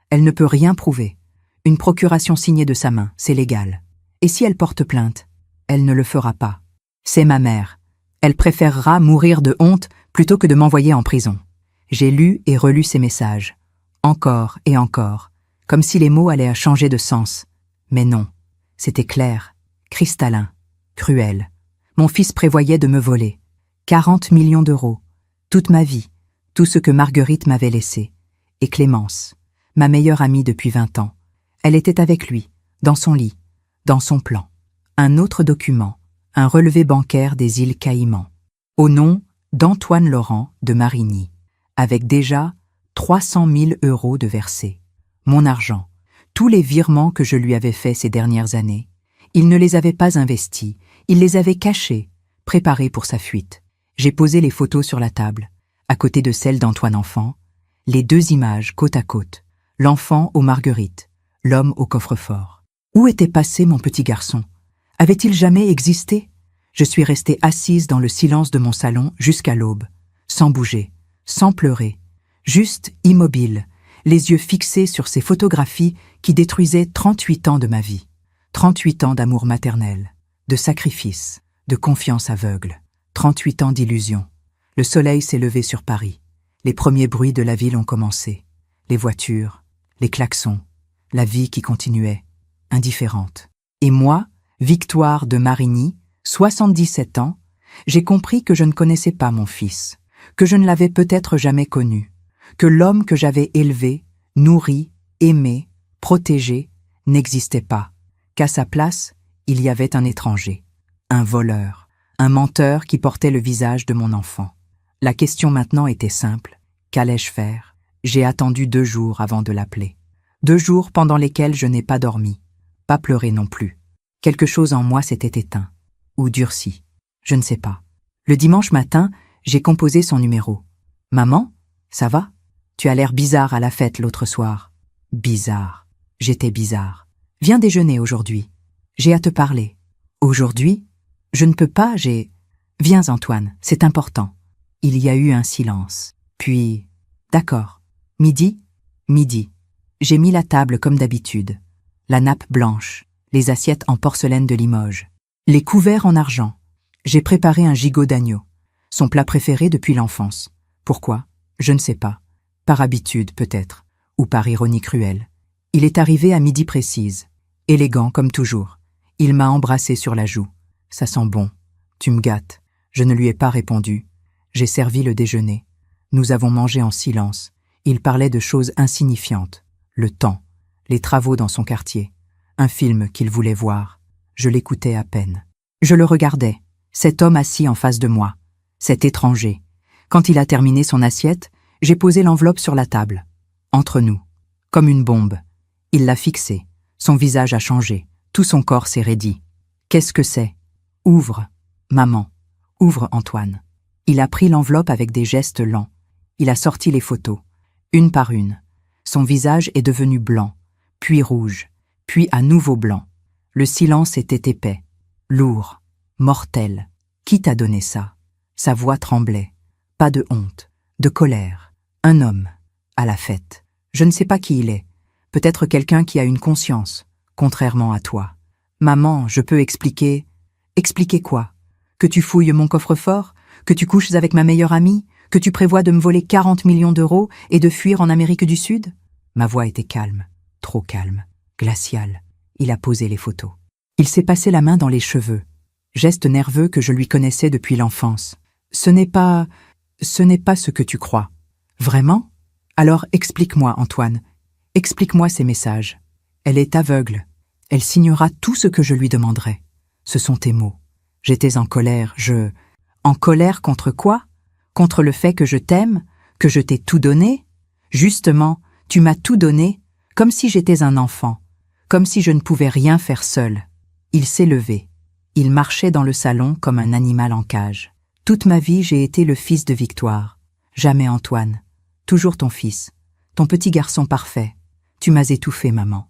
Elle ne peut rien prouver. Une procuration signée de sa main, c'est légal. Et si elle porte plainte? Elle ne le fera pas. C'est ma mère. Elle préférera mourir de honte plutôt que de m'envoyer en prison. J'ai lu et relu ces messages. Encore et encore. Comme si les mots allaient changer de sens. Mais non. C'était clair, cristallin, cruel. Mon fils prévoyait de me voler. 40 millions d'euros. Toute ma vie. Tout ce que Marguerite m'avait laissé. Et Clémence, ma meilleure amie depuis 20 ans. Elle était avec lui, dans son lit, dans son plan. Un autre document, un relevé bancaire des îles Caïmans. Au nom d'Antoine Laurent de Marigny. Avec déjà 300 000 euros de versés. Mon argent, tous les virements que je lui avais faits ces dernières années, il ne les avait pas investis, il les avait cachés, préparés pour sa fuite. J'ai posé les photos sur la table, à côté de celles d'Antoine enfant, les 2 images côte à côte, l'enfant aux marguerites, l'homme au coffre-fort. Où était passé mon petit garçon? Avait-il jamais existé? Je suis restée assise dans le silence de mon salon jusqu'à l'aube, sans bouger, sans pleurer, juste immobile, les yeux fixés sur ces photographies qui détruisaient 38 ans de ma vie. 38 ans d'amour maternel, de sacrifice, de confiance aveugle, 38 ans d'illusion. Le soleil s'est levé sur Paris. Les premiers bruits de la ville ont commencé. Les voitures, les klaxons, la vie qui continuait, indifférente. Et moi, Victoire de Marigny, 77 ans, j'ai compris que je ne connaissais pas mon fils, que je ne l'avais peut-être jamais connu, que l'homme que j'avais élevé, nourri, aimé, protégé, n'existait pas, qu'à sa place, il y avait un étranger, un voleur, un menteur qui portait le visage de mon enfant. La question maintenant était simple. Qu'allais-je faire? J'ai attendu 2 jours avant de l'appeler. 2 jours pendant lesquels je n'ai pas dormi, pas pleuré non plus. Quelque chose en moi s'était éteint, ou durci, je ne sais pas. Le dimanche matin, j'ai composé son numéro. « Maman, ça va? Tu as l'air bizarre à la fête l'autre soir. » Bizarre. J'étais bizarre. « Viens déjeuner aujourd'hui. J'ai à te parler. » Aujourd'hui? Je ne peux pas, j'ai... « Viens Antoine, c'est important. » Il y a eu un silence. Puis... « D'accord. Midi? » Midi. J'ai mis la table comme d'habitude. La nappe blanche, les assiettes en porcelaine de Limoges, les couverts en argent. J'ai préparé un gigot d'agneau, son plat préféré depuis l'enfance. Pourquoi? Je ne sais pas. Par habitude, peut-être, ou par ironie cruelle. Il est arrivé à midi précise, élégant comme toujours. Il m'a embrassé sur la joue. Ça sent bon. Tu me gâtes. Je ne lui ai pas répondu. J'ai servi le déjeuner. Nous avons mangé en silence. Il parlait de choses insignifiantes. Le temps, les travaux dans son quartier, un film qu'il voulait voir. Je l'écoutais à peine. Je le regardais, cet homme assis en face de moi, cet étranger. Quand il a terminé son assiette, j'ai posé l'enveloppe sur la table, entre nous, comme une bombe. Il l'a fixée, son visage a changé, tout son corps s'est raidi. Qu'est-ce que c'est? Ouvre, maman, ouvre Antoine. Il a pris l'enveloppe avec des gestes lents. Il a sorti les photos, une par une. Son visage est devenu blanc, puis rouge, puis à nouveau blanc. Le silence était épais, lourd, mortel. Qui t'a donné ça? Sa voix tremblait. Pas de honte, de colère. Un homme, à la fête. Je ne sais pas qui il est. Peut-être quelqu'un qui a une conscience, contrairement à toi. Maman, je peux expliquer... Expliquer quoi? Que tu fouilles mon coffre-fort? Que tu couches avec ma meilleure amie? Que tu prévois de me voler 40 millions d'euros et de fuir en Amérique du Sud? Ma voix était calme, trop calme, glaciale. Il a posé les photos. Il s'est passé la main dans les cheveux, geste nerveux que je lui connaissais depuis l'enfance. Ce n'est pas ce que tu crois. Vraiment? Alors explique-moi, Antoine. Explique-moi ces messages. Elle est aveugle. Elle signera tout ce que je lui demanderai. Ce sont tes mots. J'étais en colère, En colère contre quoi? Contre le fait que je t'aime? Que je t'ai tout donné? Justement, tu m'as tout donné, comme si j'étais un enfant, comme si je ne pouvais rien faire seul. Il s'est levé. Il marchait dans le salon comme un animal en cage. Toute ma vie, j'ai été le fils de Victoire. Jamais Antoine. Toujours ton fils. Ton petit garçon parfait. Tu m'as étouffé, maman.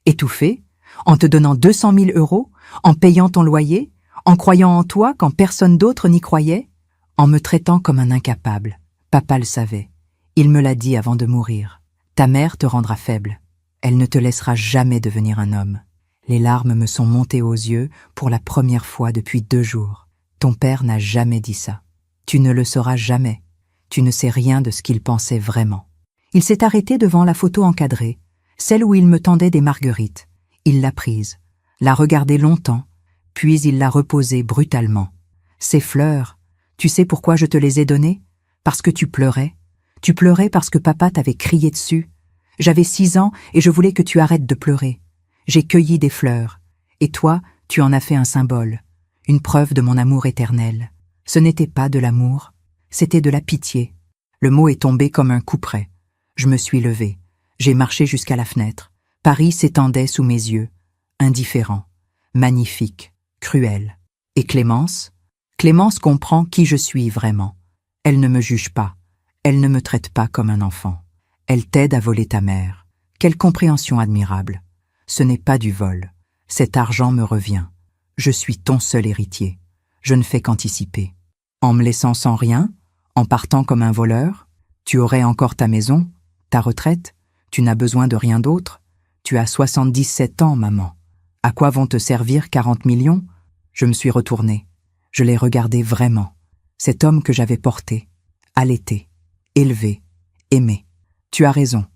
Étouffé? En te donnant 200 000 euros? En payant ton loyer? En croyant en toi quand personne d'autre n'y croyait? En me traitant comme un incapable. Papa le savait. Il me l'a dit avant de mourir. Ta mère te rendra faible. Elle ne te laissera jamais devenir un homme. Les larmes me sont montées aux yeux pour la première fois depuis 2 jours. Ton père n'a jamais dit ça. Tu ne le sauras jamais. Tu ne sais rien de ce qu'il pensait vraiment. Il s'est arrêté devant la photo encadrée, celle où il me tendait des marguerites. Il l'a prise, l'a regardée longtemps, puis il l'a reposée brutalement. Ces fleurs, tu sais pourquoi je te les ai données? Parce que tu pleurais. Tu pleurais parce que papa t'avait crié dessus. J'avais 6 ans et je voulais que tu arrêtes de pleurer. J'ai cueilli des fleurs, et toi, tu en as fait un symbole, une preuve de mon amour éternel. Ce n'était pas de l'amour, c'était de la pitié. Le mot est tombé comme un couperet. Je me suis levée, j'ai marché jusqu'à la fenêtre. Paris s'étendait sous mes yeux, indifférent, magnifique, cruel. Et Clémence? Clémence comprend qui je suis vraiment. Elle ne me juge pas, elle ne me traite pas comme un enfant. Elle t'aide à voler ta mère. Quelle compréhension admirable. Ce n'est pas du vol. Cet argent me revient. Je suis ton seul héritier. Je ne fais qu'anticiper. En me laissant sans rien, en partant comme un voleur, tu aurais encore ta maison, ta retraite, tu n'as besoin de rien d'autre. Tu as 77 ans, maman. À quoi vont te servir 40 millions? Je me suis retournée. Je l'ai regardé vraiment. Cet homme que j'avais porté, allaité, élevé, aimé. Tu as raison.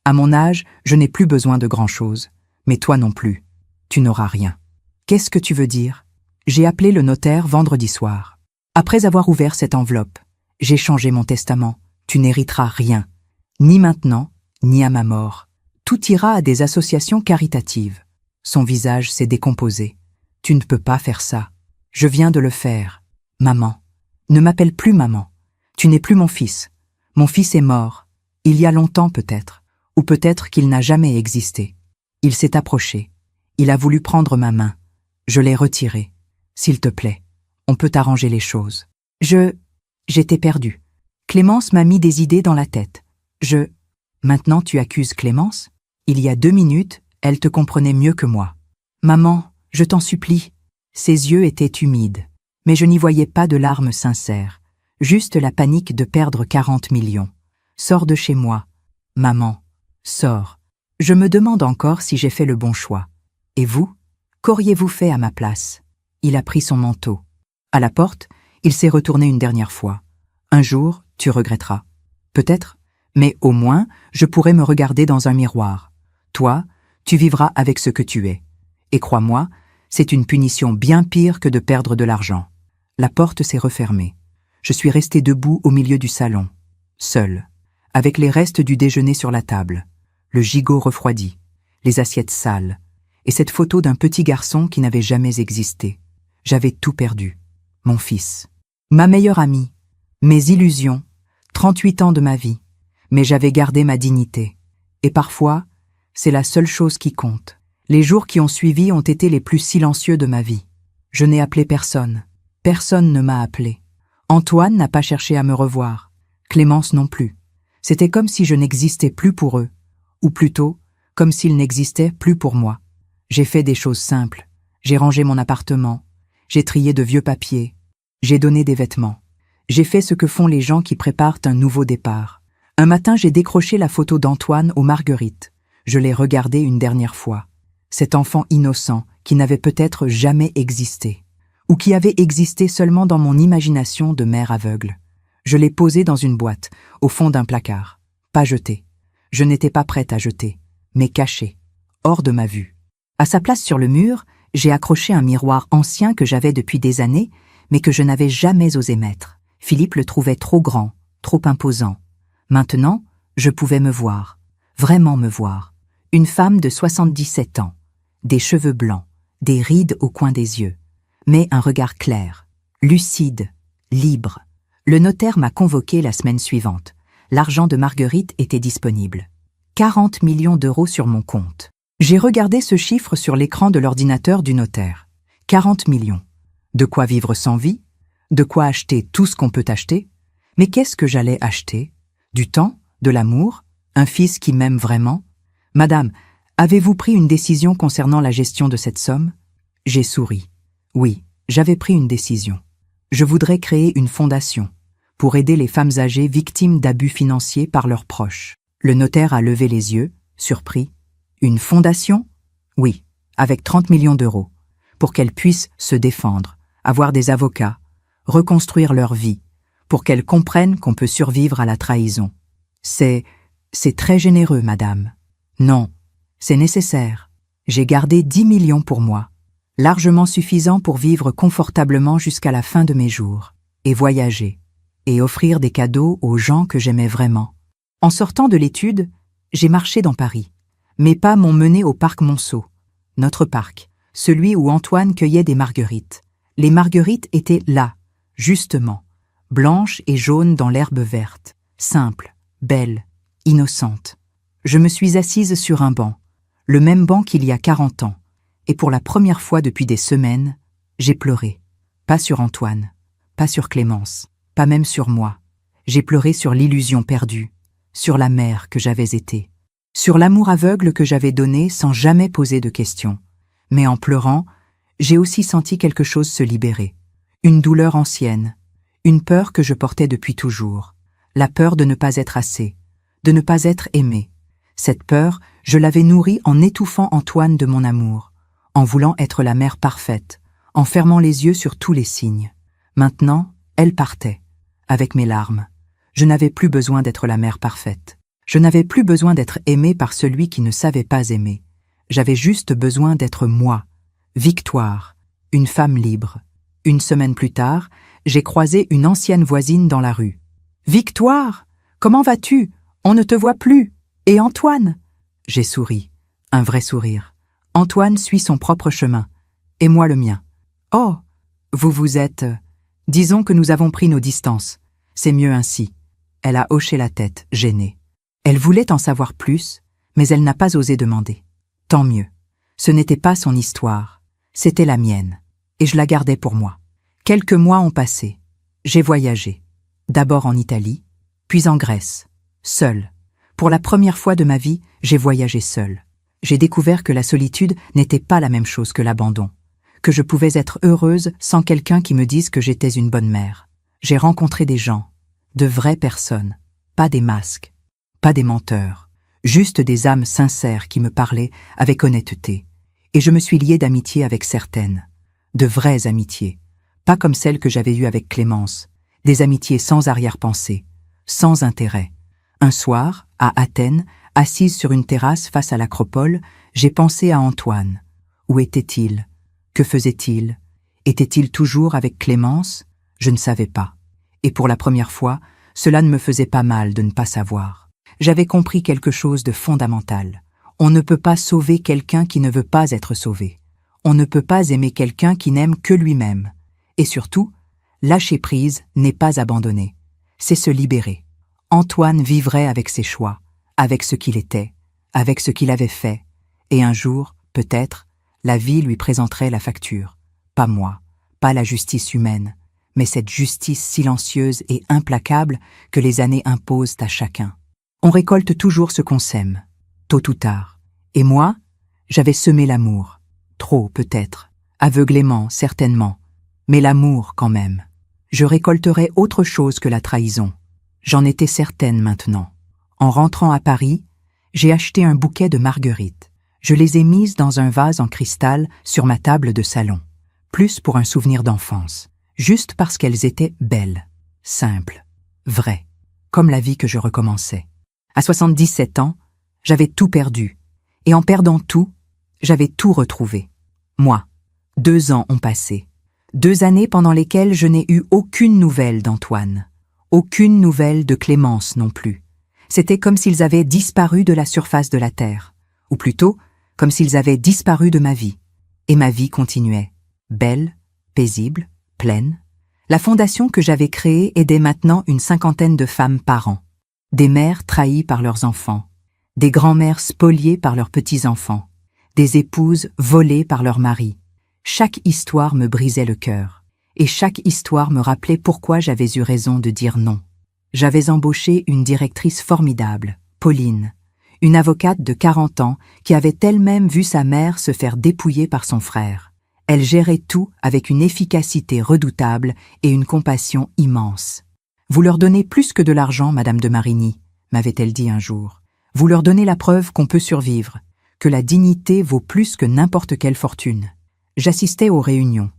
À mon âge, je n'ai plus besoin de grand-chose. Mais toi non plus. Tu n'auras rien. Qu'est-ce que tu veux dire? J'ai appelé le notaire vendredi soir. Après avoir ouvert cette enveloppe, j'ai changé mon testament. Tu n'hériteras rien. Ni maintenant, ni à ma mort. Tout ira à des associations caritatives. Son visage s'est décomposé. Tu ne peux pas faire ça. Je viens de le faire. Maman. Ne m'appelle plus maman. Tu n'es plus mon fils. Mon fils est mort. Il y a longtemps peut-être. Ou peut-être qu'il n'a jamais existé. Il s'est approché. Il a voulu prendre ma main. Je l'ai retirée. S'il te plaît, on peut arranger les choses. J'étais perdue. Clémence m'a mis des idées dans la tête. Maintenant tu accuses Clémence? Il y a 2 minutes, elle te comprenait mieux que moi. Maman, je t'en supplie. Ses yeux étaient humides, mais je n'y voyais pas de larmes sincères, juste la panique de perdre 40 millions. Sors de chez moi. Maman, sors. Je me demande encore si j'ai fait le bon choix. Et vous? Qu'auriez-vous fait à ma place? Il a pris son manteau. À la porte, il s'est retourné une dernière fois. Un jour, tu regretteras. Peut-être, mais au moins, je pourrai me regarder dans un miroir. Toi, tu vivras avec ce que tu es. Et crois-moi, c'est une punition bien pire que de perdre de l'argent. La porte s'est refermée. Je suis restée debout au milieu du salon, seule, avec les restes du déjeuner sur la table, le gigot refroidi, les assiettes sales, et cette photo d'un petit garçon qui n'avait jamais existé. J'avais tout perdu. Mon fils. Ma meilleure amie. Mes illusions. 38 ans de ma vie. Mais j'avais gardé ma dignité. Et parfois, c'est la seule chose qui compte. Les jours qui ont suivi ont été les plus silencieux de ma vie. Je n'ai appelé personne. Personne ne m'a appelé. Antoine n'a pas cherché à me revoir. Clémence non plus. C'était comme si je n'existais plus pour eux. Ou plutôt, comme s'ils n'existaient plus pour moi. J'ai fait des choses simples. J'ai rangé mon appartement. J'ai trié de vieux papiers. J'ai donné des vêtements. J'ai fait ce que font les gens qui préparent un nouveau départ. Un matin, j'ai décroché la photo d'Antoine aux Marguerites. Je l'ai regardé une dernière fois. Cet enfant innocent qui n'avait peut-être jamais existé. Ou qui avait existé seulement dans mon imagination de mère aveugle. Je l'ai posé dans une boîte, au fond d'un placard. Pas jeté. Je n'étais pas prête à jeter, mais caché, hors de ma vue. À sa place sur le mur, j'ai accroché un miroir ancien que j'avais depuis des années, mais que je n'avais jamais osé mettre. Philippe le trouvait trop grand, trop imposant. Maintenant, je pouvais me voir, vraiment me voir. Une femme de 77 ans, des cheveux blancs, des rides au coin des yeux, mais un regard clair, lucide, libre. Le notaire m'a convoqué la semaine suivante. L'argent de Marguerite était disponible. 40 millions d'euros sur mon compte. J'ai regardé ce chiffre sur l'écran de l'ordinateur du notaire. 40 millions. De quoi vivre sans vie? De quoi acheter tout ce qu'on peut acheter? Mais qu'est-ce que j'allais acheter? Du temps? De l'amour? Un fils qui m'aime vraiment? Madame, avez-vous pris une décision concernant la gestion de cette somme? J'ai souri. Oui, j'avais pris une décision. Je voudrais créer une fondation pour aider les femmes âgées victimes d'abus financiers par leurs proches. Le notaire a levé les yeux, surpris. Une fondation? Oui, avec 30 millions d'euros, pour qu'elles puissent se défendre, avoir des avocats, reconstruire leur vie, pour qu'elles comprennent qu'on peut survivre à la trahison. C'est très généreux, madame. Non, c'est nécessaire. J'ai gardé 10 millions pour moi, largement suffisant pour vivre confortablement jusqu'à la fin de mes jours, et voyager, et offrir des cadeaux aux gens que j'aimais vraiment. En sortant de l'étude, j'ai marché dans Paris. Mes pas m'ont mené au parc Monceau, notre parc, celui où Antoine cueillait des marguerites. Les marguerites étaient là, justement, blanches et jaunes dans l'herbe verte, simples, belles, innocentes. Je me suis assise sur un banc, le même banc qu'il y a 40 ans, et pour la première fois depuis des semaines, j'ai pleuré. Pas sur Antoine, pas sur Clémence, pas même sur moi. J'ai pleuré sur l'illusion perdue, sur la mère que j'avais été, sur l'amour aveugle que j'avais donné sans jamais poser de questions. Mais en pleurant, j'ai aussi senti quelque chose se libérer. Une douleur ancienne, une peur que je portais depuis toujours, la peur de ne pas être assez, de ne pas être aimé. Cette peur, je l'avais nourrie en étouffant Antoine de mon amour, en voulant être la mère parfaite, en fermant les yeux sur tous les signes. Maintenant, elle partait, avec mes larmes. Je n'avais plus besoin d'être la mère parfaite. Je n'avais plus besoin d'être aimée par celui qui ne savait pas aimer. J'avais juste besoin d'être moi, Victoire, une femme libre. Une semaine plus tard, j'ai croisé une ancienne voisine dans la rue. « Victoire, comment vas-tu? On ne te voit plus. Et Antoine ?» J'ai souri, un vrai sourire. Antoine suit son propre chemin, et moi le mien. « Oh, vous êtes... Disons que nous avons pris nos distances. C'est mieux ainsi. » Elle a hoché la tête, gênée. Elle voulait en savoir plus, mais elle n'a pas osé demander. Tant mieux. Ce n'était pas son histoire, c'était la mienne, et je la gardais pour moi. Quelques mois ont passé. J'ai voyagé. D'abord en Italie, puis en Grèce, seule. Pour la première fois de ma vie, j'ai voyagé seule. J'ai découvert que la solitude n'était pas la même chose que l'abandon, que je pouvais être heureuse sans quelqu'un qui me dise que j'étais une bonne mère. J'ai rencontré des gens, de vraies personnes, pas des masques. Pas des menteurs, juste des âmes sincères qui me parlaient avec honnêteté. Et je me suis liée d'amitié avec certaines, de vraies amitiés, pas comme celles que j'avais eues avec Clémence, des amitiés sans arrière-pensée, sans intérêt. Un soir, à Athènes, assise sur une terrasse face à l'Acropole, j'ai pensé à Antoine. Où était-il? Que faisait-il? Était-il toujours avec Clémence? Je ne savais pas. Et pour la première fois, cela ne me faisait pas mal de ne pas savoir. J'avais compris quelque chose de fondamental. On ne peut pas sauver quelqu'un qui ne veut pas être sauvé. On ne peut pas aimer quelqu'un qui n'aime que lui-même. Et surtout, lâcher prise n'est pas abandonner. C'est se libérer. Antoine vivrait avec ses choix, avec ce qu'il était, avec ce qu'il avait fait. Et un jour, peut-être, la vie lui présenterait la facture. Pas moi, pas la justice humaine, mais cette justice silencieuse et implacable que les années imposent à chacun. On récolte toujours ce qu'on sème, tôt ou tard. Et moi, j'avais semé l'amour. Trop, peut-être. Aveuglément, certainement. Mais l'amour, quand même. Je récolterais autre chose que la trahison. J'en étais certaine maintenant. En rentrant à Paris, j'ai acheté un bouquet de marguerites. Je les ai mises dans un vase en cristal sur ma table de salon. Plus pour un souvenir d'enfance. Juste parce qu'elles étaient belles, simples, vraies. Comme la vie que je recommençais. À 77 ans, j'avais tout perdu. Et en perdant tout, j'avais tout retrouvé. Moi, 2 ans ont passé. 2 années pendant lesquelles je n'ai eu aucune nouvelle d'Antoine. Aucune nouvelle de Clémence non plus. C'était comme s'ils avaient disparu de la surface de la terre. Ou plutôt, comme s'ils avaient disparu de ma vie. Et ma vie continuait. Belle, paisible, pleine. La fondation que j'avais créée aidait maintenant une 50aine de femmes par an. Des mères trahies par leurs enfants. Des grands-mères spoliées par leurs petits-enfants. Des épouses volées par leurs maris. Chaque histoire me brisait le cœur. Et chaque histoire me rappelait pourquoi j'avais eu raison de dire non. J'avais embauché une directrice formidable, Pauline, une avocate de 40 ans qui avait elle-même vu sa mère se faire dépouiller par son frère. Elle gérait tout avec une efficacité redoutable et une compassion immense. « Vous leur donnez plus que de l'argent, Madame de Marigny », m'avait-elle dit un jour. « Vous leur donnez la preuve qu'on peut survivre, que la dignité vaut plus que n'importe quelle fortune. » J'assistais aux réunions.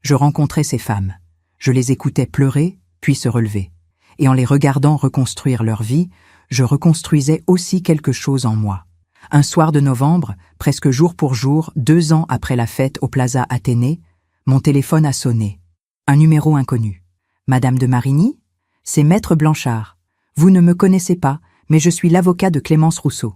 Je rencontrais ces femmes. Je les écoutais pleurer, puis se relever. Et en les regardant reconstruire leur vie, je reconstruisais aussi quelque chose en moi. Un soir de novembre, presque jour pour jour, 2 ans après la fête au Plaza Athénée, mon téléphone a sonné. Un numéro inconnu. « Madame de Marigny ? C'est Maître Blanchard. Vous ne me connaissez pas, mais je suis l'avocat de Clémence Rousseau. »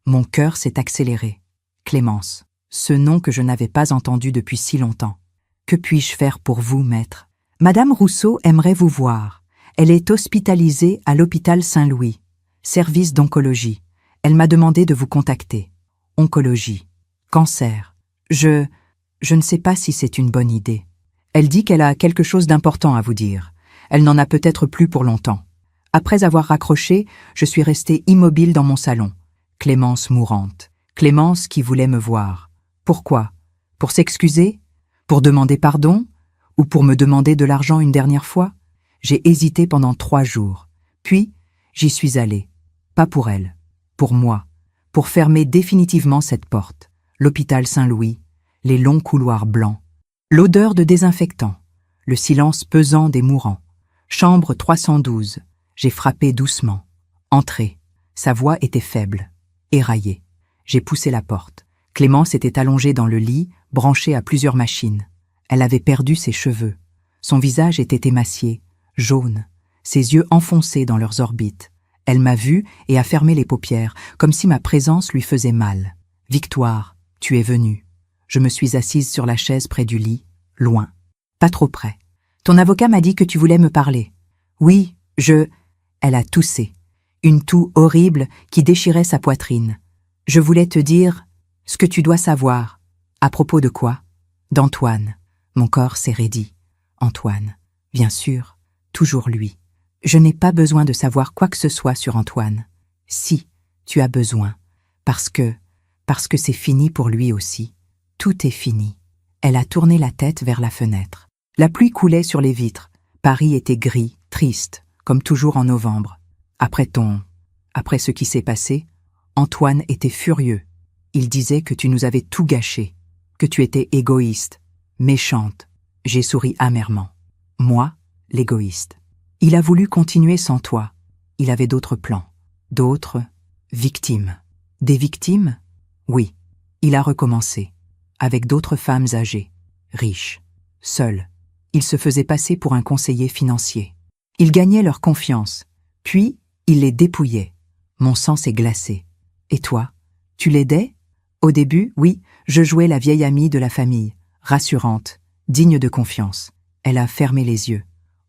Mon cœur s'est accéléré. Clémence, ce nom que je n'avais pas entendu depuis si longtemps. « Que puis-je faire pour vous, maître ? Madame Rousseau aimerait vous voir. Elle est hospitalisée à l'hôpital Saint-Louis, service d'oncologie. Elle m'a demandé de vous contacter. Oncologie. Cancer. Je ne sais pas si c'est une bonne idée. Elle dit qu'elle a quelque chose d'important à vous dire. Elle n'en a peut-être plus pour longtemps. » Après avoir raccroché, je suis restée immobile dans mon salon. Clémence mourante. Clémence qui voulait me voir. Pourquoi ? Pour s'excuser ? Pour demander pardon ? Ou pour me demander de l'argent une dernière fois ? J'ai hésité pendant 3 jours. Puis, j'y suis allée. Pas pour elle. Pour moi. Pour fermer définitivement cette porte. L'hôpital Saint-Louis. Les longs couloirs blancs. L'odeur de désinfectant. Le silence pesant des mourants. Chambre 312. J'ai frappé doucement. Entrez. Sa voix était faible. Éraillée. J'ai poussé la porte. Clémence était allongée dans le lit, branchée à plusieurs machines. Elle avait perdu ses cheveux. Son visage était émacié, jaune, ses yeux enfoncés dans leurs orbites. Elle m'a vu et a fermé les paupières, comme si ma présence lui faisait mal. « Victoire, tu es venue. » Je me suis assise sur la chaise près du lit, loin. Pas trop près. « Ton avocat m'a dit que tu voulais me parler. »« Oui, je... » Elle a toussé. Une toux horrible qui déchirait sa poitrine. « Je voulais te dire ce que tu dois savoir. » À propos de quoi ? D'Antoine. Mon corps s'est raidi. Antoine. Bien sûr, toujours lui. Je n'ai pas besoin de savoir quoi que ce soit sur Antoine. Si, tu as besoin. Parce que c'est fini pour lui aussi. Tout est fini. Elle a tourné la tête vers la fenêtre. La pluie coulait sur les vitres. Paris était gris, triste, comme toujours en novembre. Après ce qui s'est passé, Antoine était furieux. Il disait que tu nous avais tout gâché, que tu étais égoïste, méchante. J'ai souri amèrement. Moi, l'égoïste. Il a voulu continuer sans toi. Il avait d'autres plans. D'autres victimes. Des victimes ? Oui. Il a recommencé. Avec d'autres femmes âgées, riches, seules. Il se faisait passer pour un conseiller financier. Il gagnait leur confiance. Puis, il les dépouillait. Mon sang s'est glacé. Et toi, tu l'aidais ? Au début, oui, je jouais la vieille amie de la famille, rassurante, digne de confiance. Elle a fermé les yeux.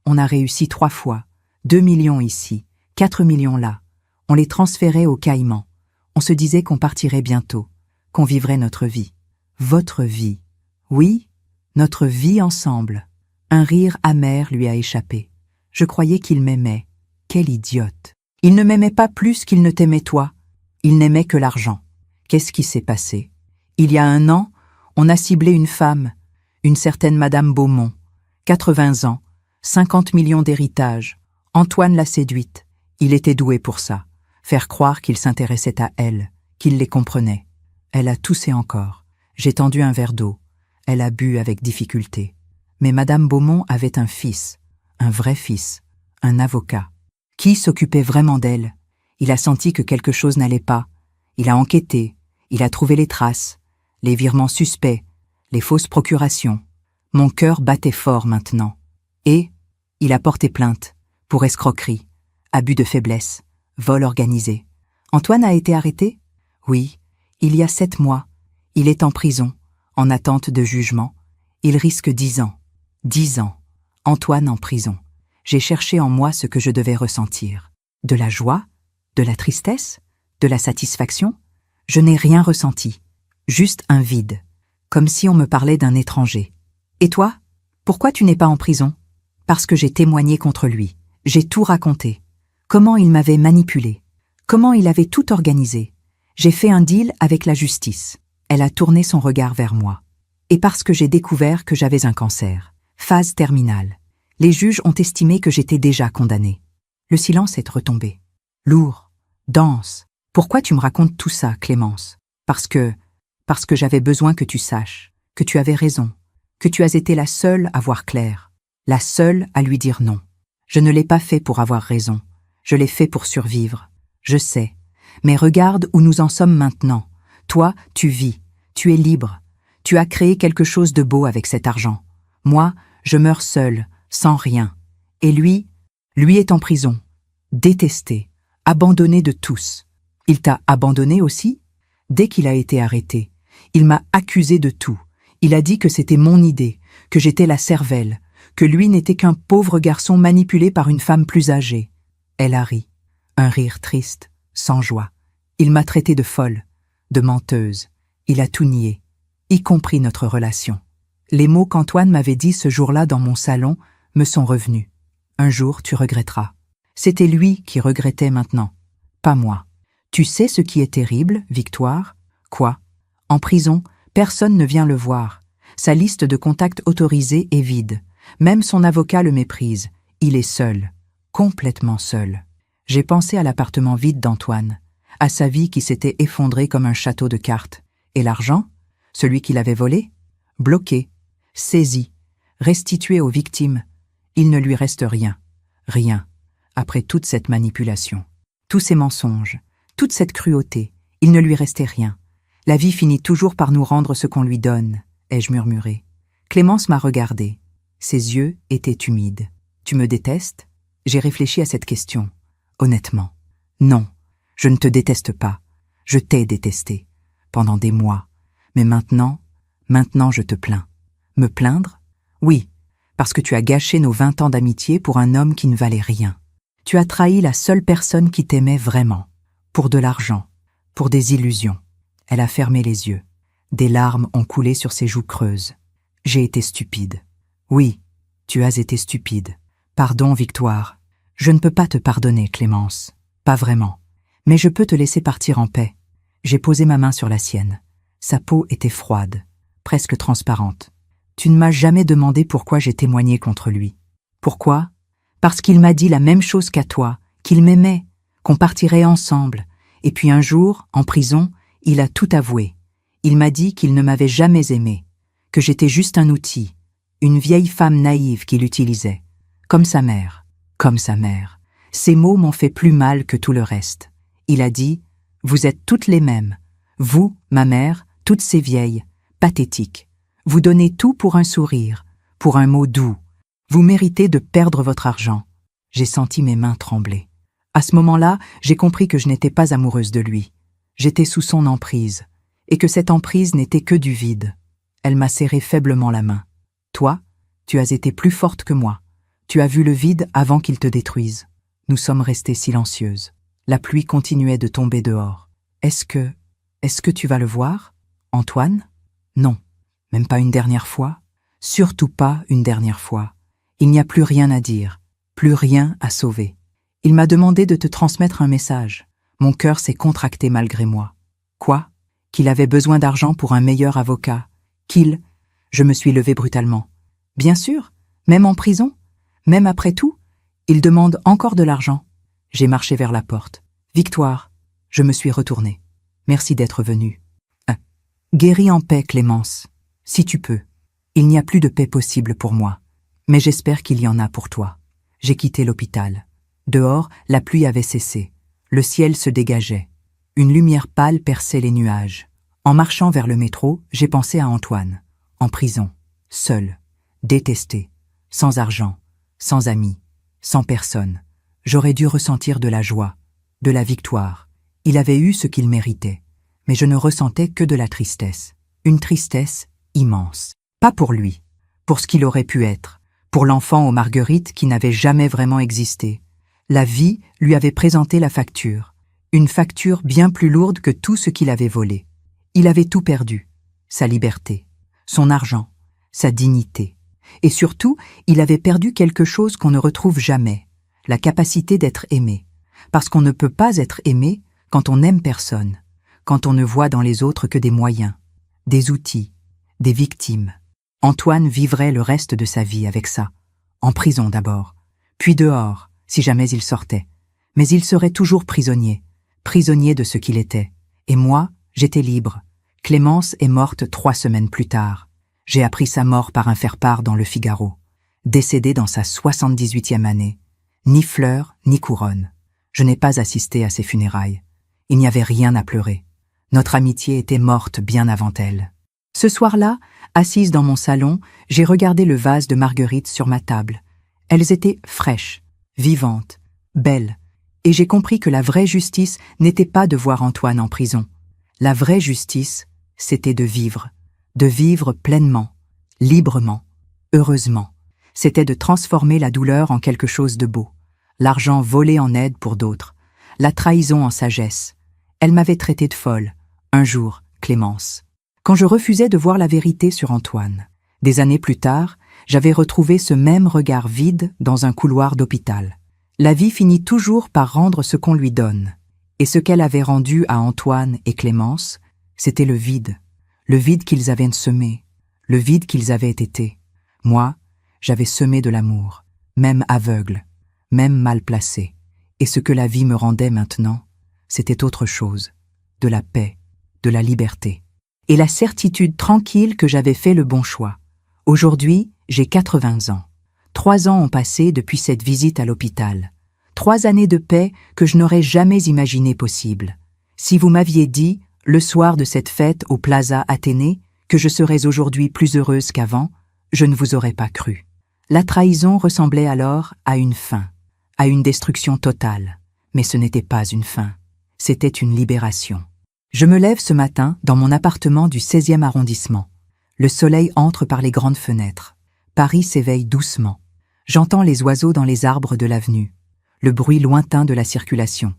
On a réussi 3 fois, 2 millions ici, 4 millions là. On les transférait aux Caïmans. On se disait qu'on partirait bientôt, qu'on vivrait notre vie. Votre vie. Oui, notre vie ensemble. Un rire amer lui a échappé. Je croyais qu'il m'aimait. Quel idiote. Il ne m'aimait pas plus qu'il ne t'aimait toi. Il n'aimait que l'argent. Qu'est-ce qui s'est passé? Il y a 1 an, on a ciblé une femme, une certaine Madame Beaumont, 80 ans, 50 millions d'héritage. Antoine l'a séduite. Il était doué pour ça. Faire croire qu'il s'intéressait à elle, qu'il les comprenait. Elle a toussé encore. J'ai tendu un verre d'eau. Elle a bu avec difficulté. Mais Madame Beaumont avait un fils, un vrai fils, un avocat. Qui s'occupait vraiment d'elle? Il a senti que quelque chose n'allait pas. Il a enquêté. Il a trouvé les traces, les virements suspects, les fausses procurations. Mon cœur battait fort maintenant. Et il a porté plainte pour escroquerie, abus de faiblesse, vol organisé. Antoine a été arrêté? Oui, il y a 7 mois. Il est en prison, en attente de jugement. Il risque 10 ans. 10 ans. Antoine en prison. J'ai cherché en moi ce que je devais ressentir. De la joie? De la tristesse? De la satisfaction? Je n'ai rien ressenti. Juste un vide. Comme si on me parlait d'un étranger. Et toi? Pourquoi tu n'es pas en prison? Parce que j'ai témoigné contre lui. J'ai tout raconté. Comment il m'avait manipulé. Comment il avait tout organisé. J'ai fait un deal avec la justice. Elle a tourné son regard vers moi. Et parce que j'ai découvert que j'avais un cancer. Phase terminale. Les juges ont estimé que j'étais déjà condamnée. Le silence est retombé. Lourd. Dense. Pourquoi tu me racontes tout ça, Clémence? Parce que j'avais besoin que tu saches, que tu avais raison, que tu as été la seule à voir clair, la seule à lui dire non. Je ne l'ai pas fait pour avoir raison, je l'ai fait pour survivre. Je sais, mais regarde où nous en sommes maintenant. Toi, tu vis, tu es libre, tu as créé quelque chose de beau avec cet argent. Moi, je meurs seule, sans rien. Et lui est en prison, détesté, abandonné de tous. Il t'a abandonné aussi? Dès qu'il a été arrêté, il m'a accusé de tout. Il a dit que c'était mon idée, que j'étais la cervelle, que lui n'était qu'un pauvre garçon manipulé par une femme plus âgée. Elle a ri, un rire triste, sans joie. Il m'a traitée de folle, de menteuse. Il a tout nié, y compris notre relation. Les mots qu'Antoine m'avait dits ce jour-là dans mon salon me sont revenus. Un jour, tu regretteras. C'était lui qui regrettait maintenant, pas moi. Tu sais ce qui est terrible, Victoire? Quoi? En prison, personne ne vient le voir. Sa liste de contacts autorisés est vide. Même son avocat le méprise. Il est seul. Complètement seul. J'ai pensé à l'appartement vide d'Antoine, à sa vie qui s'était effondrée comme un château de cartes. Et l'argent? Celui qu'il avait volé? Bloqué, saisi, restitué aux victimes. Il ne lui reste rien. Rien. Après toute cette manipulation. Tous ces mensonges. Toute cette cruauté, il ne lui restait rien. La vie finit toujours par nous rendre ce qu'on lui donne, ai-je murmuré. Clémence m'a regardé. Ses yeux étaient humides. Tu me détestes? J'ai réfléchi à cette question. Honnêtement. Non, je ne te déteste pas. Je t'ai détesté. Pendant des mois. Mais maintenant je te plains. Me plaindre? Oui, parce que tu as gâché nos 20 ans d'amitié pour un homme qui ne valait rien. Tu as trahi la seule personne qui t'aimait vraiment. Pour de l'argent, pour des illusions. Elle a fermé les yeux. Des larmes ont coulé sur ses joues creuses. J'ai été stupide. Oui, tu as été stupide. Pardon, Victoire. Je ne peux pas te pardonner, Clémence. Pas vraiment. Mais je peux te laisser partir en paix. J'ai posé ma main sur la sienne. Sa peau était froide, presque transparente. Tu ne m'as jamais demandé pourquoi j'ai témoigné contre lui. Pourquoi? Parce qu'il m'a dit la même chose qu'à toi, qu'il m'aimait, qu'on partirait ensemble. Et puis un jour, en prison, il a tout avoué. Il m'a dit qu'il ne m'avait jamais aimé, que j'étais juste un outil, une vieille femme naïve qu'il utilisait. Comme sa mère, comme sa mère. Ces mots m'ont fait plus mal que tout le reste. Il a dit « Vous êtes toutes les mêmes. Vous, ma mère, toutes ces vieilles, pathétiques. Vous donnez tout pour un sourire, pour un mot doux. Vous méritez de perdre votre argent. » J'ai senti mes mains trembler. À ce moment-là, j'ai compris que je n'étais pas amoureuse de lui. J'étais sous son emprise. et que cette emprise n'était que du vide. Elle m'a serré faiblement la main. Toi, tu as été plus forte que moi. Tu as vu le vide avant qu'il te détruise. Nous sommes restées silencieuses. La pluie continuait de tomber dehors. Est-ce que tu vas le voir, Antoine? Non. Même pas une dernière fois? Surtout pas une dernière fois. Il n'y a plus rien à dire, plus rien à sauver. Il m'a demandé de te transmettre un message. Mon cœur s'est contracté malgré moi. Quoi? Qu'il avait besoin d'argent pour un meilleur avocat. Je me suis levée brutalement. Bien sûr, même en prison, même après tout, il demande encore de l'argent. J'ai marché vers la porte. Victoire, je me suis retournée. Merci d'être venue. Guéris en paix, Clémence, si tu peux. Il n'y a plus de paix possible pour moi, mais j'espère qu'il y en a pour toi. J'ai quitté l'hôpital. Dehors, la pluie avait cessé. Le ciel se dégageait. Une lumière pâle perçait les nuages. En marchant vers le métro, j'ai pensé à Antoine, en prison, seul, détesté, sans argent, sans amis, sans personne. J'aurais dû ressentir de la joie, de la victoire. Il avait eu ce qu'il méritait, mais je ne ressentais que de la tristesse. Une tristesse immense. Pas pour lui, pour ce qu'il aurait pu être, pour l'enfant aux marguerites qui n'avait jamais vraiment existé. La vie lui avait présenté la facture, une facture bien plus lourde que tout ce qu'il avait volé. Il avait tout perdu, sa liberté, son argent, sa dignité. Et surtout, il avait perdu quelque chose qu'on ne retrouve jamais, la capacité d'être aimé. Parce qu'on ne peut pas être aimé quand on n'aime personne, quand on ne voit dans les autres que des moyens, des outils, des victimes. Antoine vivrait le reste de sa vie avec ça, en prison d'abord, puis dehors, si jamais il sortait. Mais il serait toujours prisonnier, prisonnier de ce qu'il était. Et moi, j'étais libre. Clémence est morte 3 semaines plus tard. J'ai appris sa mort par un faire-part dans le Figaro. Décédée dans sa 78e année. Ni fleurs, ni couronne. Je n'ai pas assisté à ses funérailles. Il n'y avait rien à pleurer. Notre amitié était morte bien avant elle. Ce soir-là, assise dans mon salon, j'ai regardé le vase de marguerites sur ma table. Elles étaient fraîches, vivantes, belles, et j'ai compris que la vraie justice n'était pas de voir Antoine en prison. La vraie justice, c'était de vivre pleinement, librement, heureusement. C'était de transformer la douleur en quelque chose de beau, l'argent volé en aide pour d'autres, la trahison en sagesse. Elle m'avait traité de folle, un jour, Clémence. Quand je refusais de voir la vérité sur Antoine. Des années plus tard, j'avais retrouvé ce même regard vide dans un couloir d'hôpital. La vie finit toujours par rendre ce qu'on lui donne. Et ce qu'elle avait rendu à Antoine et Clémence, c'était le vide qu'ils avaient semé, le vide qu'ils avaient été. Moi, j'avais semé de l'amour, même aveugle, même mal placé. Et ce que la vie me rendait maintenant, c'était autre chose, de la paix, de la liberté. Et la certitude tranquille que j'avais fait le bon choix. Aujourd'hui, j'ai 80 ans. 3 ans ont passé depuis cette visite à l'hôpital. 3 années de paix que je n'aurais jamais imaginé possible. Si vous m'aviez dit, le soir de cette fête au Plaza Athénée, que je serais aujourd'hui plus heureuse qu'avant, je ne vous aurais pas cru. La trahison ressemblait alors à une fin, à une destruction totale. Mais ce n'était pas une fin, c'était une libération. Je me lève ce matin dans mon appartement du 16e arrondissement. Le soleil entre par les grandes fenêtres. Paris s'éveille doucement. J'entends les oiseaux dans les arbres de l'avenue. Le bruit lointain de la circulation.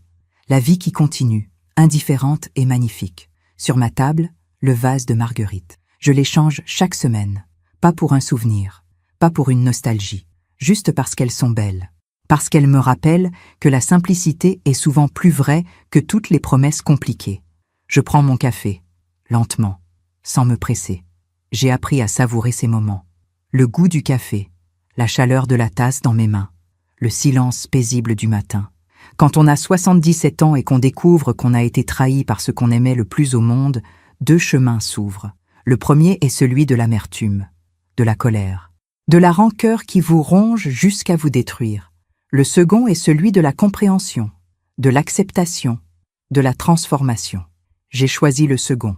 La vie qui continue, indifférente et magnifique. Sur ma table, le vase de marguerites. Je les change chaque semaine. Pas pour un souvenir, pas pour une nostalgie. Juste parce qu'elles sont belles. Parce qu'elles me rappellent que la simplicité est souvent plus vraie que toutes les promesses compliquées. Je prends mon café, lentement, sans me presser. J'ai appris à savourer ces moments. Le goût du café, la chaleur de la tasse dans mes mains, le silence paisible du matin. Quand on a 77 ans et qu'on découvre qu'on a été trahi par ce qu'on aimait le plus au monde, 2 chemins s'ouvrent. Le premier est celui de l'amertume, de la colère, de la rancœur qui vous ronge jusqu'à vous détruire. Le second est celui de la compréhension, de l'acceptation, de la transformation. J'ai choisi le second,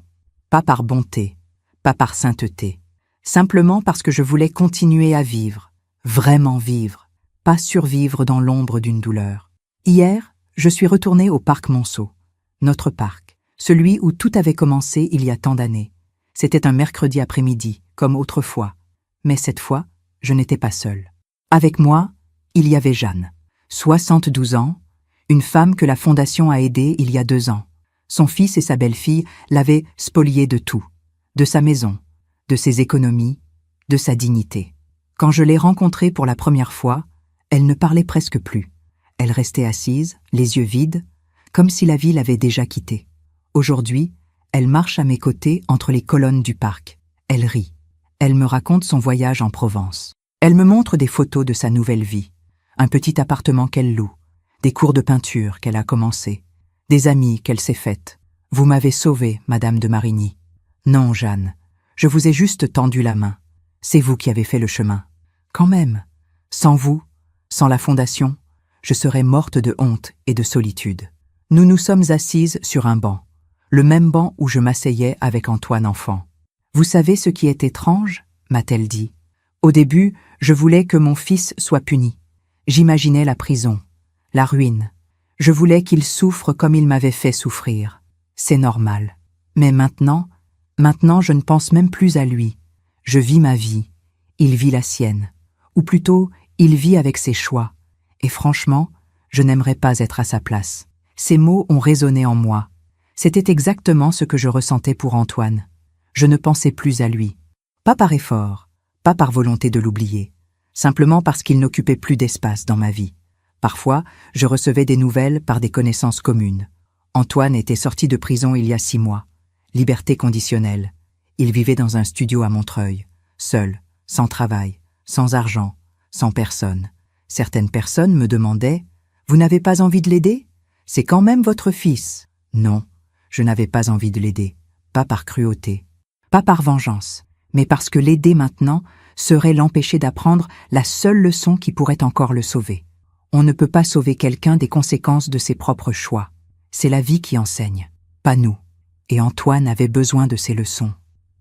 pas par bonté, pas par sainteté, simplement parce que je voulais continuer à vivre, vraiment vivre, pas survivre dans l'ombre d'une douleur. Hier, je suis retournée au parc Monceau, notre parc. celui où tout avait commencé il y a tant d'années. C'était un mercredi après-midi, comme autrefois. Mais cette fois, je n'étais pas seule. Avec moi, il y avait Jeanne, 72 ans, une femme que la Fondation a aidée il y a 2 ans. Son fils et sa belle-fille l'avaient spoliée de tout, de sa maison, de ses économies, de sa dignité. Quand je l'ai rencontrée pour la première fois, elle ne parlait presque plus. Elle restait assise, les yeux vides, comme si la vie l'avait déjà quittée. Aujourd'hui, elle marche à mes côtés entre les colonnes du parc. Elle rit. Elle me raconte son voyage en Provence. Elle me montre des photos de sa nouvelle vie. Un petit appartement qu'elle loue, des cours de peinture qu'elle a commencé, des amies qu'elle s'est faites. Vous m'avez sauvée, Madame de Marigny. Non, Jeanne, je vous ai juste tendu la main. C'est vous qui avez fait le chemin. Quand même, sans vous, sans la Fondation, je serais morte de honte et de solitude. Nous nous sommes assises sur un banc, le même banc où je m'asseyais avec Antoine enfant. Vous savez ce qui est étrange, m'a-t-elle dit. Au début, je voulais que mon fils soit puni. J'imaginais la prison, la ruine. Je voulais qu'il souffre comme il m'avait fait souffrir. C'est normal. Mais maintenant, je ne pense même plus à lui. Je vis ma vie. Il vit la sienne. Ou plutôt, il vit avec ses choix. Et franchement, je n'aimerais pas être à sa place. Ces mots ont résonné en moi. C'était exactement ce que je ressentais pour Antoine. Je ne pensais plus à lui. Pas par effort, pas par volonté de l'oublier. Simplement parce qu'il n'occupait plus d'espace dans ma vie. Parfois, je recevais des nouvelles par des connaissances communes. Antoine était sorti de prison il y a 6 mois. Liberté conditionnelle. Il vivait dans un studio à Montreuil, seul, sans travail, sans argent, sans personne. Certaines personnes me demandaient « Vous n'avez pas envie de l'aider ? C'est quand même votre fils. » Non, je n'avais pas envie de l'aider, pas par cruauté, pas par vengeance, mais parce que l'aider maintenant serait l'empêcher d'apprendre la seule leçon qui pourrait encore le sauver. On ne peut pas sauver quelqu'un des conséquences de ses propres choix. C'est la vie qui enseigne, pas nous. Et Antoine avait besoin de ces leçons,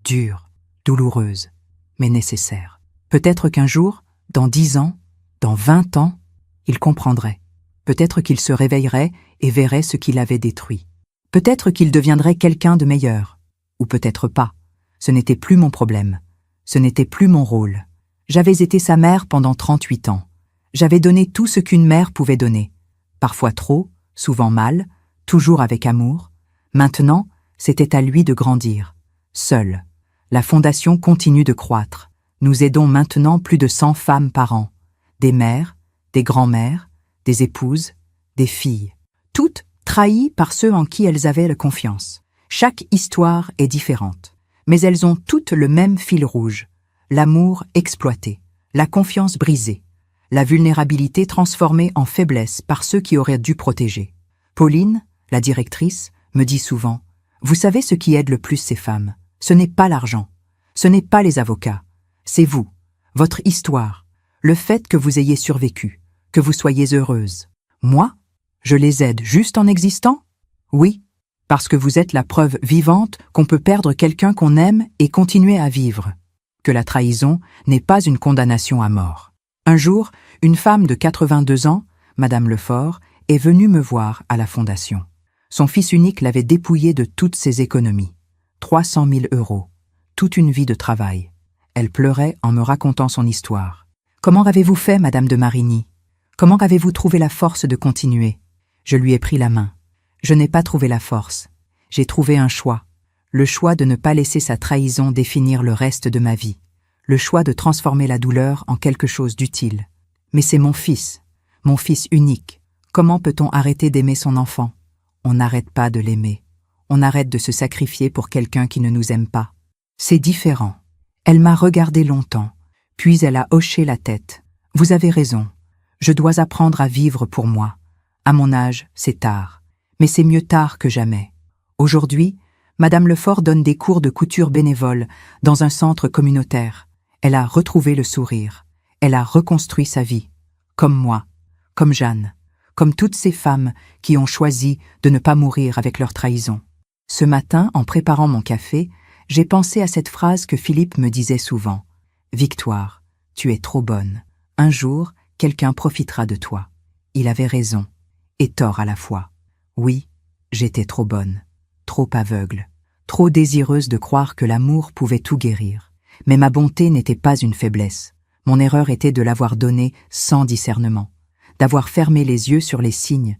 dures, douloureuses, mais nécessaires. Peut-être qu'un jour, dans 10 ans, dans 20 ans, il comprendrait. Peut-être qu'il se réveillerait et verrait ce qu'il avait détruit. Peut-être qu'il deviendrait quelqu'un de meilleur. Ou peut-être pas. Ce n'était plus mon problème. Ce n'était plus mon rôle. J'avais été sa mère pendant 38 ans. J'avais donné tout ce qu'une mère pouvait donner. Parfois trop, souvent mal, toujours avec amour. Maintenant, c'était à lui de grandir. Seul. La Fondation continue de croître. Nous aidons maintenant plus de 100 femmes par an. Des mères, des grands-mères, des épouses, des filles. Toutes trahies par ceux en qui elles avaient la confiance. Chaque histoire est différente. Mais elles ont toutes le même fil rouge. L'amour exploité, la confiance brisée, la vulnérabilité transformée en faiblesse par ceux qui auraient dû protéger. Pauline, la directrice, me dit souvent « Vous savez ce qui aide le plus ces femmes ? Ce n'est pas l'argent, ce n'est pas les avocats, c'est vous, votre histoire, le fait que vous ayez survécu, que vous soyez heureuse. Moi, je les aide juste en existant ? Oui, parce que vous êtes la preuve vivante qu'on peut perdre quelqu'un qu'on aime et continuer à vivre. Que la trahison n'est pas une condamnation à mort. Un jour, une femme de 82 ans, Madame Lefort, est venue me voir à la Fondation. Son fils unique l'avait dépouillé de toutes ses économies. 300 000 €. Toute une vie de travail. Elle pleurait en me racontant son histoire. Comment avez-vous fait, Madame de Marigny ? Comment avez-vous trouvé la force de continuer ? Je lui ai pris la main. Je n'ai pas trouvé la force. J'ai trouvé un choix. Le choix de ne pas laisser sa trahison définir le reste de ma vie. Le choix de transformer la douleur en quelque chose d'utile. Mais c'est mon fils unique. Comment peut-on arrêter d'aimer son enfant ? On n'arrête pas de l'aimer. On arrête de se sacrifier pour quelqu'un qui ne nous aime pas. C'est différent. Elle m'a regardé longtemps, puis elle a hoché la tête. Vous avez raison. Je dois apprendre à vivre pour moi. À mon âge, c'est tard. Mais c'est mieux tard que jamais. Aujourd'hui, Madame Lefort donne des cours de couture bénévoles dans un centre communautaire. Elle a retrouvé le sourire. Elle a reconstruit sa vie. Comme moi, comme Jeanne, comme toutes ces femmes qui ont choisi de ne pas mourir avec leur trahison. Ce matin, en préparant mon café, j'ai pensé à cette phrase que Philippe me disait souvent. « Victoire, tu es trop bonne. Un jour, quelqu'un profitera de toi. » Il avait raison, et tort à la fois. Oui, j'étais trop bonne. trop aveugle, trop désireuse de croire que l'amour pouvait tout guérir. Mais ma bonté n'était pas une faiblesse. Mon erreur était de l'avoir donnée sans discernement, d'avoir fermé les yeux sur les signes,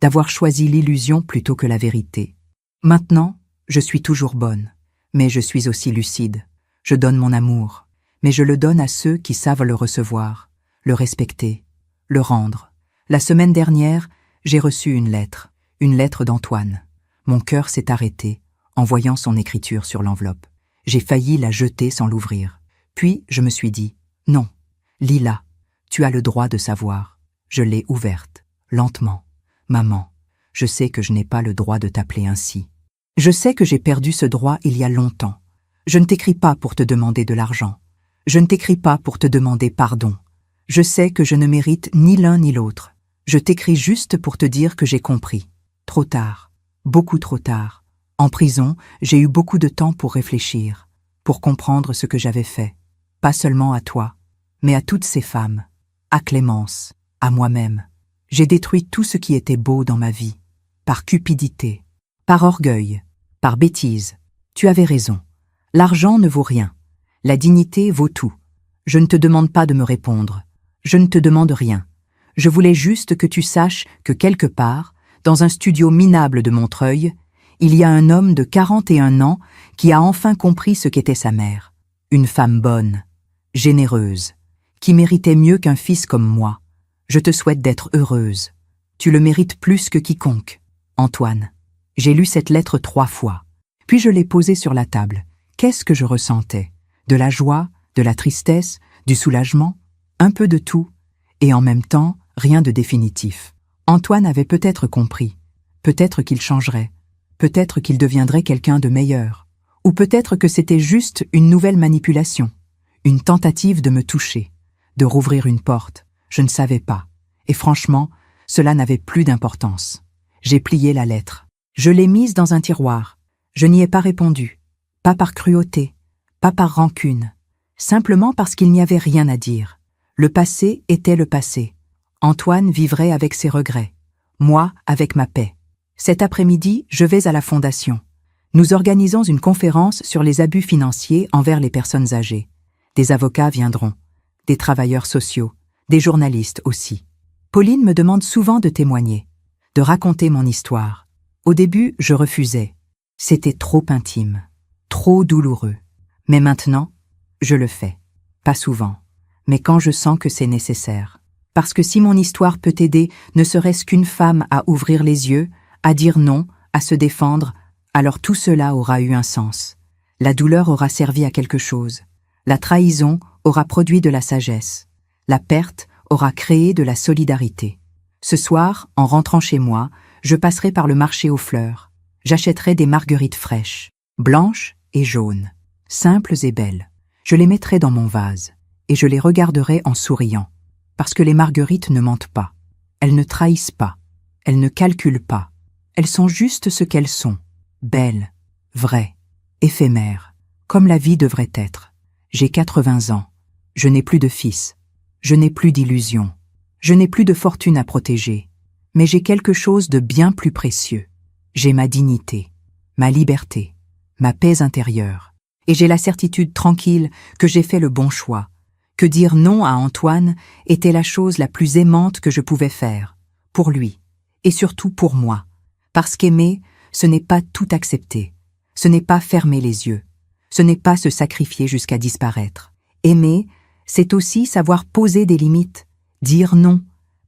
d'avoir choisi l'illusion plutôt que la vérité. Maintenant, je suis toujours bonne, mais je suis aussi lucide. Je donne mon amour, mais je le donne à ceux qui savent le recevoir, le respecter, le rendre. La semaine dernière, j'ai reçu une lettre d'Antoine. Mon cœur s'est arrêté en voyant son écriture sur l'enveloppe. J'ai failli la jeter sans l'ouvrir. Puis je me suis dit, non, lis-la, tu as le droit de savoir. Je l'ai ouverte, lentement. Maman, je sais que je n'ai pas le droit de t'appeler ainsi. Je sais que j'ai perdu ce droit il y a longtemps. Je ne t'écris pas pour te demander de l'argent. Je ne t'écris pas pour te demander pardon. Je sais que je ne mérite ni l'un ni l'autre. Je t'écris juste pour te dire que j'ai compris. Trop tard, beaucoup trop tard. En prison, j'ai eu beaucoup de temps pour réfléchir, pour comprendre ce que j'avais fait. Pas seulement à toi, mais à toutes ces femmes, à Clémence, à moi-même. J'ai détruit tout ce qui était beau dans ma vie, par cupidité, par orgueil, par bêtise. Tu avais raison. L'argent ne vaut rien. La dignité vaut tout. Je ne te demande pas de me répondre. Je ne te demande rien. Je voulais juste que tu saches que quelque part, dans un studio minable de Montreuil, il y a un homme de 41 ans qui a enfin compris ce qu'était sa mère. Une femme bonne, généreuse, qui méritait mieux qu'un fils comme moi. Je te souhaite d'être heureuse. Tu le mérites plus que quiconque. Antoine, j'ai lu cette lettre 3 fois. Puis je l'ai posée sur la table. Qu'est-ce que je ressentais? De la joie, de la tristesse, du soulagement? Un peu de tout. Et en même temps, rien de définitif. Antoine avait peut-être compris. Peut-être qu'il changerait. Peut-être qu'il deviendrait quelqu'un de meilleur. Ou peut-être que c'était juste une nouvelle manipulation. Une tentative de me toucher, de rouvrir une porte. Je ne savais pas. Et franchement, cela n'avait plus d'importance. J'ai plié la lettre. Je l'ai mise dans un tiroir. Je n'y ai pas répondu. Pas par cruauté, pas par rancune. Simplement parce qu'il n'y avait rien à dire. Le passé était le passé. Antoine vivrait avec ses regrets. Moi, avec ma paix. Cet après-midi, je vais à la Fondation. Nous organisons une conférence sur les abus financiers envers les personnes âgées. Des avocats viendront, des travailleurs sociaux, des journalistes aussi. Pauline me demande souvent de témoigner, de raconter mon histoire. Au début, je refusais. C'était trop intime, trop douloureux. Mais maintenant, je le fais. Pas souvent, mais quand je sens que c'est nécessaire. Parce que si mon histoire peut aider, ne serait-ce qu'une femme à ouvrir les yeux, à dire non, à se défendre, alors tout cela aura eu un sens. La douleur aura servi à quelque chose. La trahison aura produit de la sagesse. La perte aura créé de la solidarité. Ce soir, en rentrant chez moi, je passerai par le marché aux fleurs. J'achèterai des marguerites fraîches, blanches et jaunes, simples et belles. Je les mettrai dans mon vase et je les regarderai en souriant. Parce que les marguerites ne mentent pas. Elles ne trahissent pas. Elles ne calculent pas. Elles sont juste ce qu'elles sont. Belles, vraies, éphémères, comme la vie devrait être. J'ai 80 ans. Je n'ai plus de fils. Je n'ai plus d'illusions. Je n'ai plus de fortune à protéger. Mais j'ai quelque chose de bien plus précieux. J'ai ma dignité, ma liberté, ma paix intérieure. Et j'ai la certitude tranquille que j'ai fait le bon choix, que dire non à Antoine était la chose la plus aimante que je pouvais faire, pour lui, et surtout pour moi. Parce qu'aimer, ce n'est pas tout accepter, ce n'est pas fermer les yeux, ce n'est pas se sacrifier jusqu'à disparaître. Aimer, c'est aussi savoir poser des limites, dire non,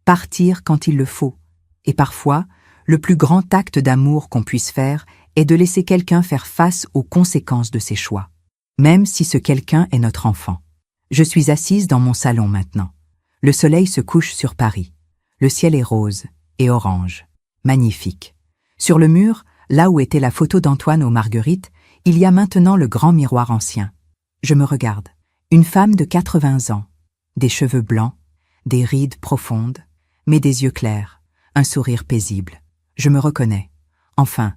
partir quand il le faut. Et parfois, le plus grand acte d'amour qu'on puisse faire est de laisser quelqu'un faire face aux conséquences de ses choix, même si ce quelqu'un est notre enfant. Je suis assise dans mon salon maintenant. Le soleil se couche sur Paris. Le ciel est rose et orange. Magnifique. Sur le mur, là où était la photo d'Antoine aux marguerites, il y a maintenant le grand miroir ancien. Je me regarde. Une femme de 80 ans. Des cheveux blancs, des rides profondes, mais des yeux clairs, un sourire paisible. Je me reconnais. Enfin,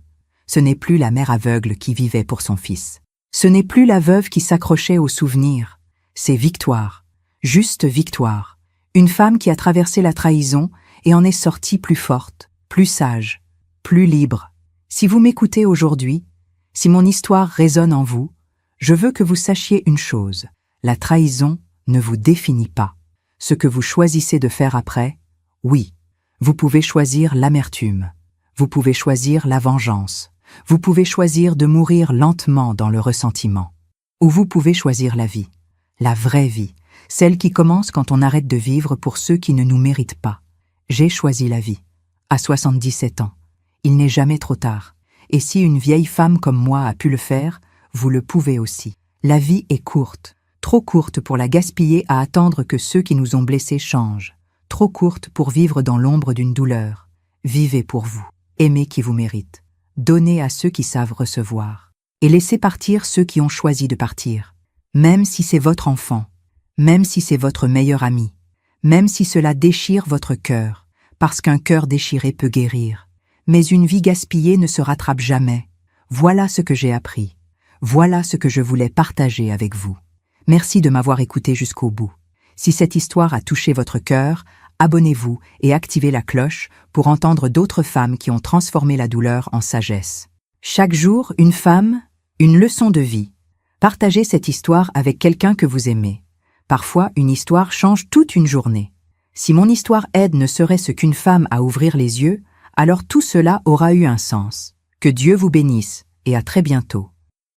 ce n'est plus la mère aveugle qui vivait pour son fils. Ce n'est plus la veuve qui s'accrochait aux souvenirs. C'est Victoire, juste Victoire, une femme qui a traversé la trahison et en est sortie plus forte, plus sage, plus libre. Si vous m'écoutez aujourd'hui, si mon histoire résonne en vous, je veux que vous sachiez une chose, la trahison ne vous définit pas. Ce que vous choisissez de faire après, oui, vous pouvez choisir l'amertume, vous pouvez choisir la vengeance, vous pouvez choisir de mourir lentement dans le ressentiment, ou vous pouvez choisir la vie, la vraie vie, celle qui commence quand on arrête de vivre pour ceux qui ne nous méritent pas. J'ai choisi la vie, à 77 ans. Il n'est jamais trop tard, et si une vieille femme comme moi a pu le faire, vous le pouvez aussi. La vie est courte, trop courte pour la gaspiller à attendre que ceux qui nous ont blessés changent, trop courte pour vivre dans l'ombre d'une douleur. Vivez pour vous, aimez qui vous mérite, donnez à ceux qui savent recevoir, et laissez partir ceux qui ont choisi de partir. Même si c'est votre enfant, même si c'est votre meilleur ami, même si cela déchire votre cœur, parce qu'un cœur déchiré peut guérir. Mais une vie gaspillée ne se rattrape jamais. Voilà ce que j'ai appris. Voilà ce que je voulais partager avec vous. Merci de m'avoir écouté jusqu'au bout. Si cette histoire a touché votre cœur, abonnez-vous et activez la cloche pour entendre d'autres femmes qui ont transformé la douleur en sagesse. Chaque jour, une femme, une leçon de vie. Partagez cette histoire avec quelqu'un que vous aimez. Parfois, une histoire change toute une journée. Si mon histoire aide ne serait-ce qu'une femme à ouvrir les yeux, alors tout cela aura eu un sens. Que Dieu vous bénisse et à très bientôt.